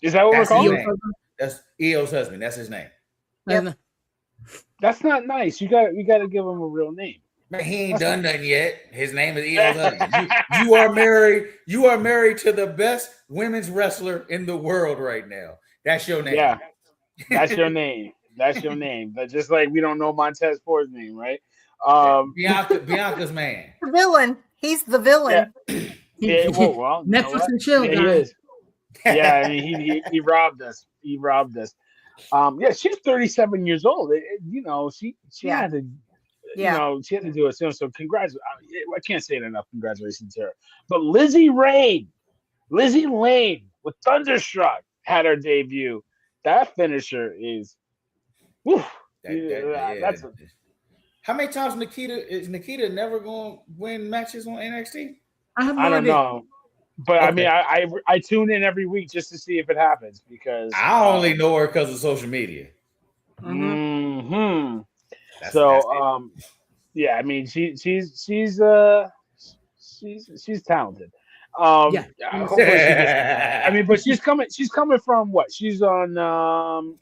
S1: Is that what we're calling him?
S2: That's EO's husband. That's his name.
S3: Yep.
S1: That's not nice. We got to give him a real name.
S2: Man, he ain't done nothing yet. His name is EO's husband. You are married. You are married to the best women's wrestler in the world right now. That's your name.
S1: Yeah. That's your name. That's your name. But just like we don't know Montez Ford's name, right?
S2: Bianca's man.
S3: The villain. He's the villain.
S1: Yeah. Well,
S4: Netflix and chill.
S1: Yeah, he is. Yeah, I mean, he robbed us. He robbed us. Yeah, she's 37 years old. She had to. She had to do it soon. So congrats. I can't say it enough. Congratulations to her. But Lizzie Lane with Thunderstruck had her debut. That finisher is. Woof, that's.
S2: How many times is Nikita never going to win matches on NXT?
S1: I don't know. But okay. I mean, I tune in every week just to see if it happens because
S2: I only know her because of social media.
S1: Mm-hmm.
S2: That's
S1: yeah, I mean, she's talented. I mean, but she's coming from what? She's on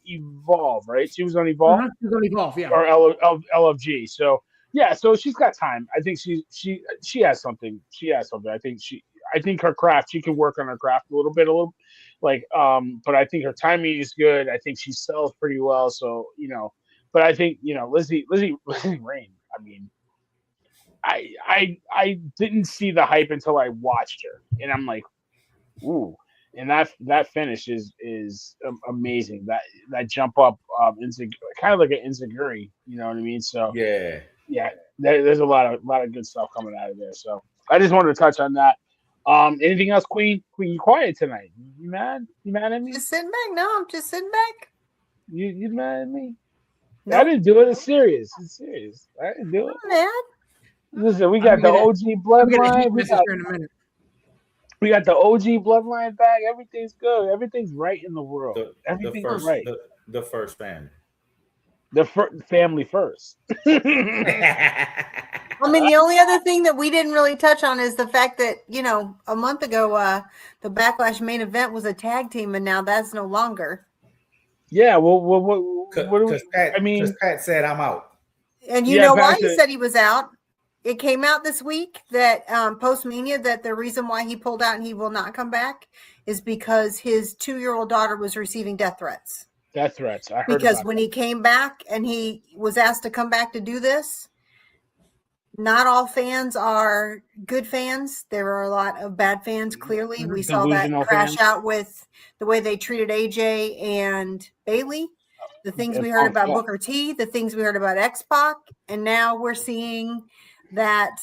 S1: Evolve, right? She was on Evolve.
S4: She's on Evolve, yeah.
S1: Or LFG. So yeah, so she's got time. I think she has something. She has something. I think her craft. She can work on her craft a little bit. But I think her timing is good. I think she sells pretty well. So but I think Lizzie Rain. I mean, I didn't see the hype until I watched her, and I'm like, ooh, and that finish is amazing. That jump up, kind of like an enziguri, you know what I mean? So
S2: yeah,
S1: there's a lot of good stuff coming out of there. So I just wanted to touch on that. Anything else, Queen? Queen, you quiet tonight? You mad? You mad at me?
S3: Just sitting back. No, I'm just sitting back.
S1: You mad at me?
S3: Nope.
S1: I didn't do it. It's serious. I didn't do it.
S3: I'm mad.
S1: Listen, we got the OG bloodline. We got the OG bloodline back. Everything's good. Everything's right in the world. Everything's right.
S2: The first family.
S1: The family first.
S3: I mean, the only other thing that we didn't really touch on is the fact that, a month ago, the Backlash main event was a tag team, and now that's no longer.
S1: Yeah, well, what
S2: Pat said I'm out.
S3: And you know why he said he was out? It came out this week that post-Mania that the reason why he pulled out and he will not come back is because his 2-year-old daughter was receiving death threats.
S1: Death threats. I heard
S3: because when he came back and he was asked to come back to do this, not all fans are good fans. There are a lot of bad fans, clearly. We saw that crash out with the way they treated AJ and Bailey, the things we heard about Booker T, the things we heard about X-Pac, and now we're seeing that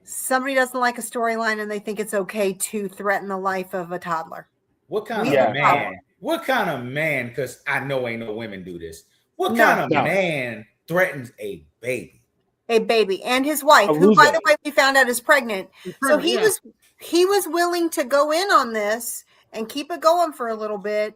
S3: somebody doesn't like a storyline and they think it's okay to threaten the life of a toddler.
S2: What kind of man? What kind of man, because I know ain't no women do this, what kind of man threatens a baby?
S3: A baby and his wife, who, by the way, we found out is pregnant. So he was willing to go in on this and keep it going for a little bit.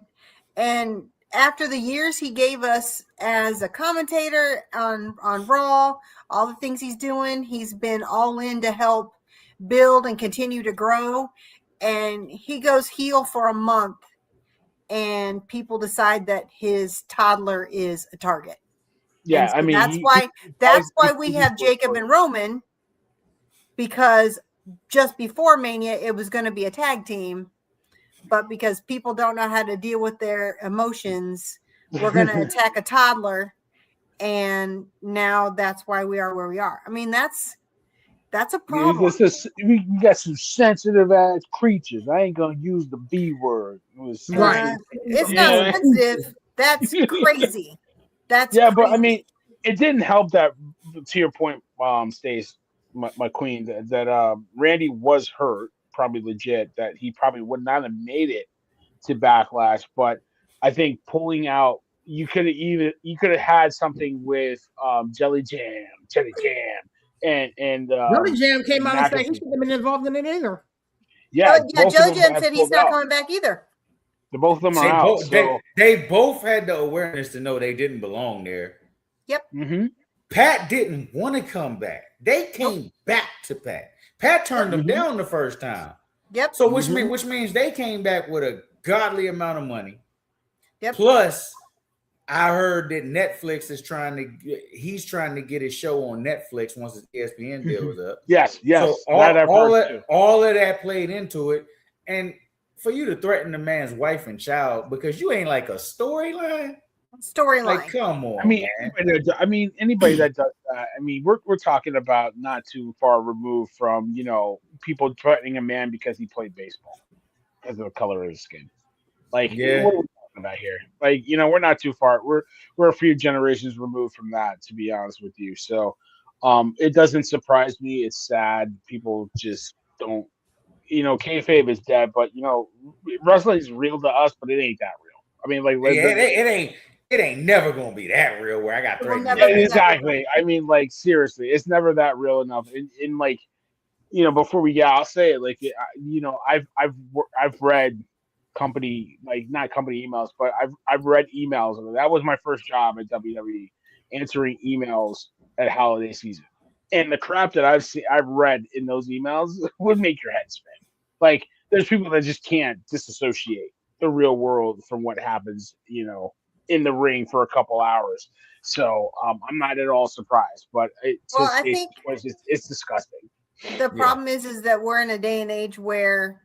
S3: And after the years he gave us as a commentator on Raw, all the things he's doing, he's been all in to help build and continue to grow. And he goes heel for a month, and people decide that his toddler is a target.
S1: Yeah,
S3: so that's why we have Jacob and Roman, because just before Mania it was going to be a tag team, but because people don't know how to deal with their emotions, we're going to attack a toddler. And now that's why we are where we are. I mean, that's a problem.
S1: We got some sensitive ass creatures. I ain't gonna use the B word.
S3: It's not sensitive. That's crazy. That's
S1: crazy.
S3: But
S1: I mean, it didn't help that, to your point, Stace, my queen, that Randy was hurt, probably legit, that he probably would not have made it to Backlash. But I think pulling out, you could have had something with Jelly Jam, and
S4: Jelly Jam came out and said he should have been involved in it either.
S3: Yeah, Jelly Jam said he's not coming back either.
S1: Both of them are out.
S2: They both had the awareness to know they didn't belong there.
S3: Yep.
S1: Mm-hmm.
S2: Pat didn't want to come back. They came back to Pat. Pat turned them down the first time.
S3: Yep.
S2: So which means they came back with a godly amount of money.
S3: Yep.
S2: Plus, I heard that Netflix is trying to get his show on Netflix once his ESPN deal was up.
S1: Yes.
S2: So all of that played into it. And for you to threaten the man's wife and child because you ain't like a storyline. Like, come on.
S1: Anybody that does that. I mean, we're talking about not too far removed from, people threatening a man because he played baseball because of the color of his skin. Like, what are we talking about here? Like, we're not too far. We're a few generations removed from that, to be honest with you. So, it doesn't surprise me. It's sad. People just don't. Kayfabe is dead, but wrestling is real to us, but it ain't that real. I mean,
S2: it ain't never gonna be that real where I got threatened.
S1: Exactly. I mean, like, seriously, it's never that real enough. In like, before we I'll say it. Like, I've read company, like, not company emails, but I've read emails. That was my first job at WWE, answering emails at holiday season. And the crap that I've read in those emails would make your head spin. Like, there's people that just can't disassociate the real world from what happens, in the ring for a couple hours. So I'm not at all surprised, but I think it's disgusting.
S3: The problem is that we're in a day and age where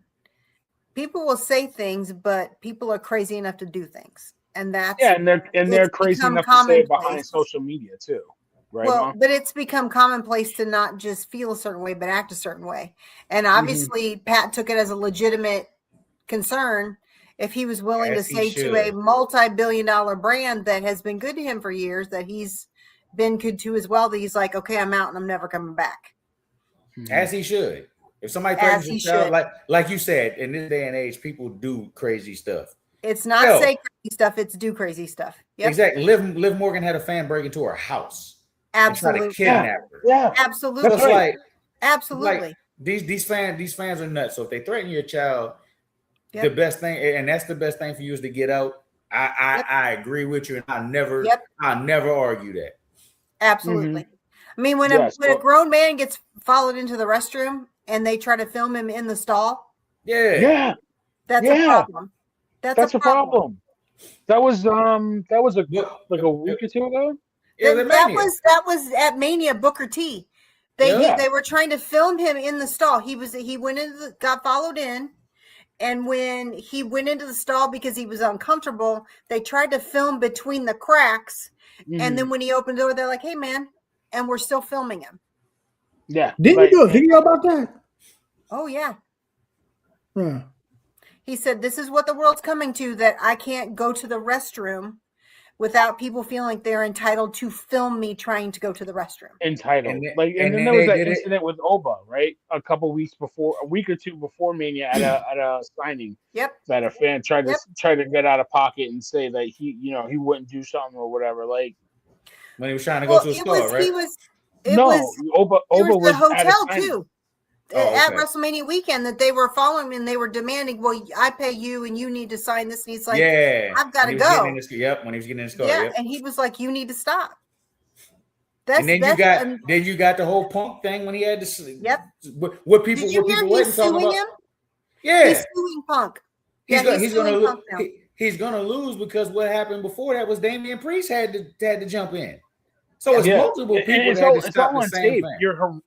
S3: people will say things, but people are crazy enough to do things, and that's
S1: and they're crazy enough to say it behind social media too. Right,
S3: well, but it's become commonplace to not just feel a certain way, but act a certain way. And obviously, Pat took it as a legitimate concern if he was willing to say to a multi-billion-dollar brand that has been good to him for years, that he's been good to as well, that he's like, okay, I'm out and I'm never coming back.
S2: As he should. If somebody threatens himself, like you said, in this day and age, people do crazy stuff.
S3: It's not say crazy stuff, it's do crazy stuff. Yep.
S2: Exactly. Liv Morgan had a fan break into her house.
S3: Absolutely.
S2: And try to kidnap her.
S3: Yeah. Absolutely.
S2: So it's
S3: absolutely.
S2: Like, these fans are nuts. So if they threaten your child, the best thing, and that's the best thing for you, is to get out. I agree with you, and I never argue that.
S3: Absolutely. I mean, when a grown man gets followed into the restroom and they try to film him in the stall,
S1: that's
S3: a problem. That's a problem.
S1: That was a week or two ago.
S3: That was at Mania, Booker T. They were trying to film him in the stall. He got followed in, and when he went into the stall because he was uncomfortable, they tried to film between the cracks. And then when he opened the door, they're like, "Hey, man," and we're still filming him.
S1: Yeah.
S4: Didn't you do a video about that?
S3: Oh yeah.
S4: Yeah.
S3: He said, "This is what the world's coming to, that I can't go to the restroom without people feeling like they're entitled to film me trying to go to the restroom."
S1: Entitled. And then there was that incident with Oba, right? A week or two before Mania at a signing.
S3: Yep.
S1: That a fan tried to get out of pocket and say that he wouldn't do something or whatever. Like,
S2: when he was trying to go to a store, right?
S1: Oba was
S3: the hotel
S1: at
S3: too. At WrestleMania weekend, that they were following him and they were demanding, "Well, I pay you and you need to sign this." And he's like, "I've got to go."
S2: When he was getting in his car.
S3: And he was like, "You need to stop."
S2: And then you got the whole Punk thing when he had to.
S3: Yep.
S2: What people?
S3: Did you hear he's suing him?
S2: Yeah,
S3: he's suing Punk.
S2: He's gonna lose because what happened before that was Damian Priest had to jump in. So it's multiple people that had to stop the same thing.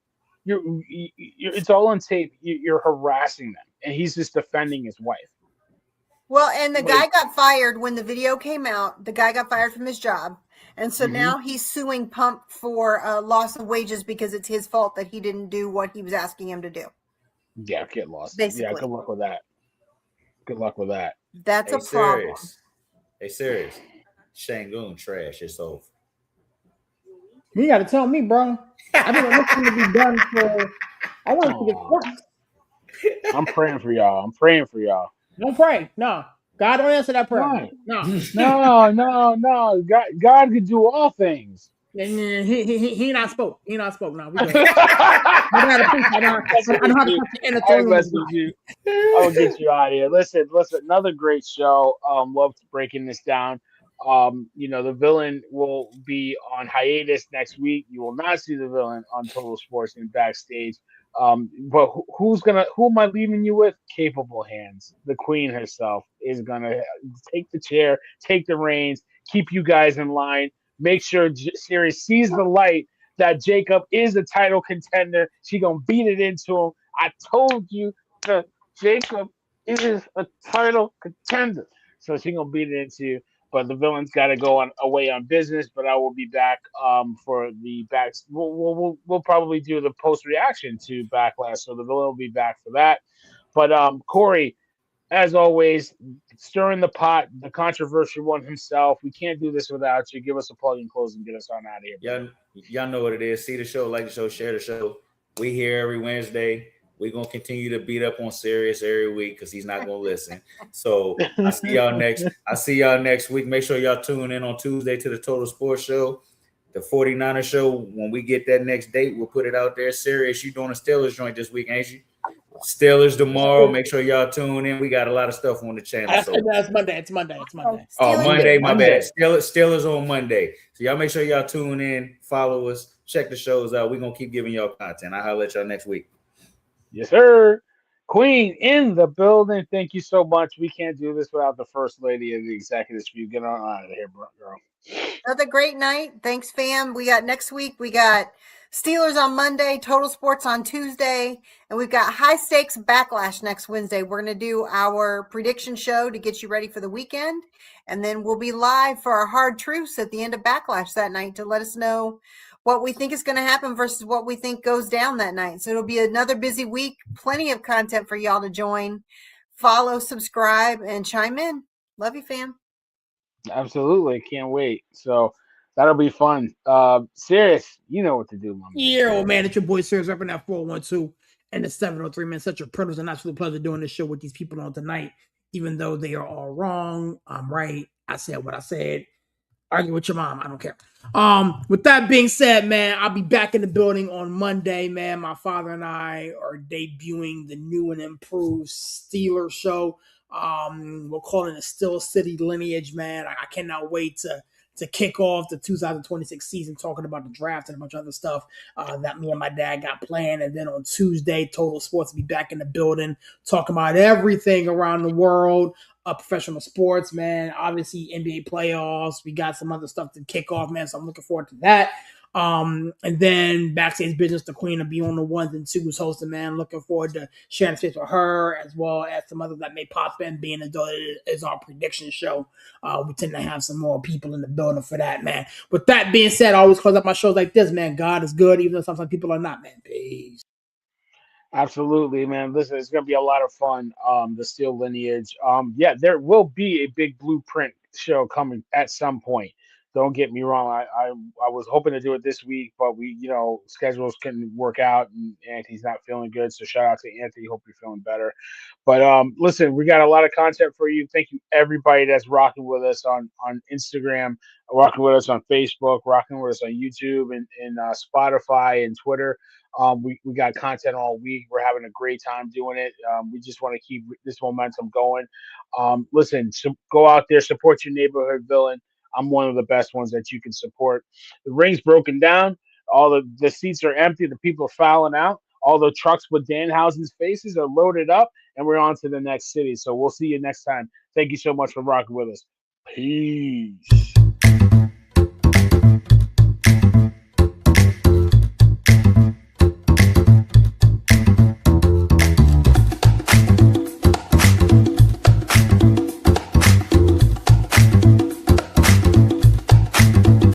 S1: It's all on tape. You're harassing them, and he's just defending his wife.
S3: Well, and the guy got fired when the video came out. The guy got fired from his job. And so now he's suing Pump for loss of wages because it's his fault that he didn't do what he was asking him to do.
S1: Yeah, get lost.
S3: Basically.
S1: Yeah, good luck with that. Good luck with that.
S3: That's a problem.
S2: Hey, serious. Shangoon trash. It's over.
S4: You got to tell me, bro. I didn't want this to be done for. I want to get fucked.
S1: I'm praying for y'all.
S4: Don't pray. No. God don't answer that prayer.
S1: Right.
S4: No.
S1: No. God can do all things.
S4: He not spoke. He not spoke. No, we good. I don't have to
S1: I'll get you out of here. Listen, another great show. Love breaking this down. The villain will be on hiatus next week. You will not see the villain on Total Sports and Backstage. But who am I leaving you with? Capable hands. The queen herself is gonna take the chair, take the reins, keep you guys in line. Make sure Sirius sees the light that Jacob is a title contender. She gonna beat it into him. I told you that Jacob is a title contender. So she gonna beat it into you. But the villain's got to go away on business. But I will be back for the back. We'll probably do the post reaction to Backlash, so the villain will be back for that. But Corey, as always, stirring the pot, the controversial one himself. We can't do this without you. Give us a plug and close and get us on out of here.
S2: Y'all know what it is. See the show, like the show, share the show. We here every Wednesday. We're going to continue to beat up on Sirius every week because he's not going to listen. So I see y'all next week. Make sure y'all tune in on Tuesday to the Total Sports Show. The 49er show, when we get that next date, we'll put it out there. Sirius, you doing a Steelers joint this week, ain't you? Steelers tomorrow. Make sure y'all tune in. We got a lot of stuff on the channel.
S4: That's Monday. It's Monday.
S2: Oh, Monday, my bad. Steelers on Monday. So y'all make sure y'all tune in, follow us, check the shows out. We're going to keep giving y'all content. I'll holler at y'all next week.
S1: Yes, sir. Queen in the building. Thank you so much. We can't do this without the first lady of the executive suite. Get on out of here, girl.
S3: Another great night. Thanks, fam. We got next week. We got Steelers on Monday, Total Sports on Tuesday, and we've got high stakes Backlash next Wednesday. We're going to do our prediction show to get you ready for the weekend, and then we'll be live for our hard truths at the end of Backlash that night to let us know what we think is going to happen versus what we think goes down that night. So it'll be another busy week. Plenty of content for y'all to join. Follow, subscribe, and chime in. Love you, fam.
S1: Absolutely. Can't wait. So that'll be fun. Sirius, you know what to do, mama.
S4: Yeah, old man. It's your boy Sirius repping that 412 and the 703, man. Such a privilege and absolute pleasure doing this show with these people on tonight. Even though they are all wrong, I'm right. I said what I said. Argue with your mom. I don't care. With that being said, man, I'll be back in the building on Monday, man. My father and I are debuting the new and improved Steelers show. We're calling it Still City Lineage, man. I cannot wait to kick off the 2026 season, talking about the draft and a bunch of other stuff that me and my dad got planned. And then on Tuesday, Total Sports will be back in the building, talking about everything around the world. Professional sports, man. Obviously, NBA playoffs. We got some other stuff to kick off, man. So I'm looking forward to that. And then Backstage Business, the Queen will be on the 1s and 2s hosting, man. Looking forward to sharing space with her, as well as some others that may pop in, being as though it is our prediction show. We tend to have some more people in the building for that, man. With that being said, I always close up my shows like this, man. God is good, even though sometimes people are not, man. Peace.
S1: Absolutely, man. Listen, it's gonna be a lot of fun. The Steel Lineage. Yeah, there will be a big blueprint show coming at some point. Don't get me wrong. I was hoping to do it this week, but schedules couldn't work out, and Anthony's not feeling good. So shout out to Anthony. Hope you're feeling better. But listen, we got a lot of content for you. Thank you everybody that's rocking with us on Instagram, rocking with us on Facebook, rocking with us on YouTube and Spotify and Twitter. We got content all week. We're having a great time doing it. We just want to keep this momentum going. Listen, go out there, support your neighborhood villain. I'm one of the best ones that you can support. The ring's broken down. All the seats are empty. The people are filing out. All the trucks with Danhausen's faces are loaded up, and we're on to the next city. So we'll see you next time. Thank you so much for rocking with us. Peace.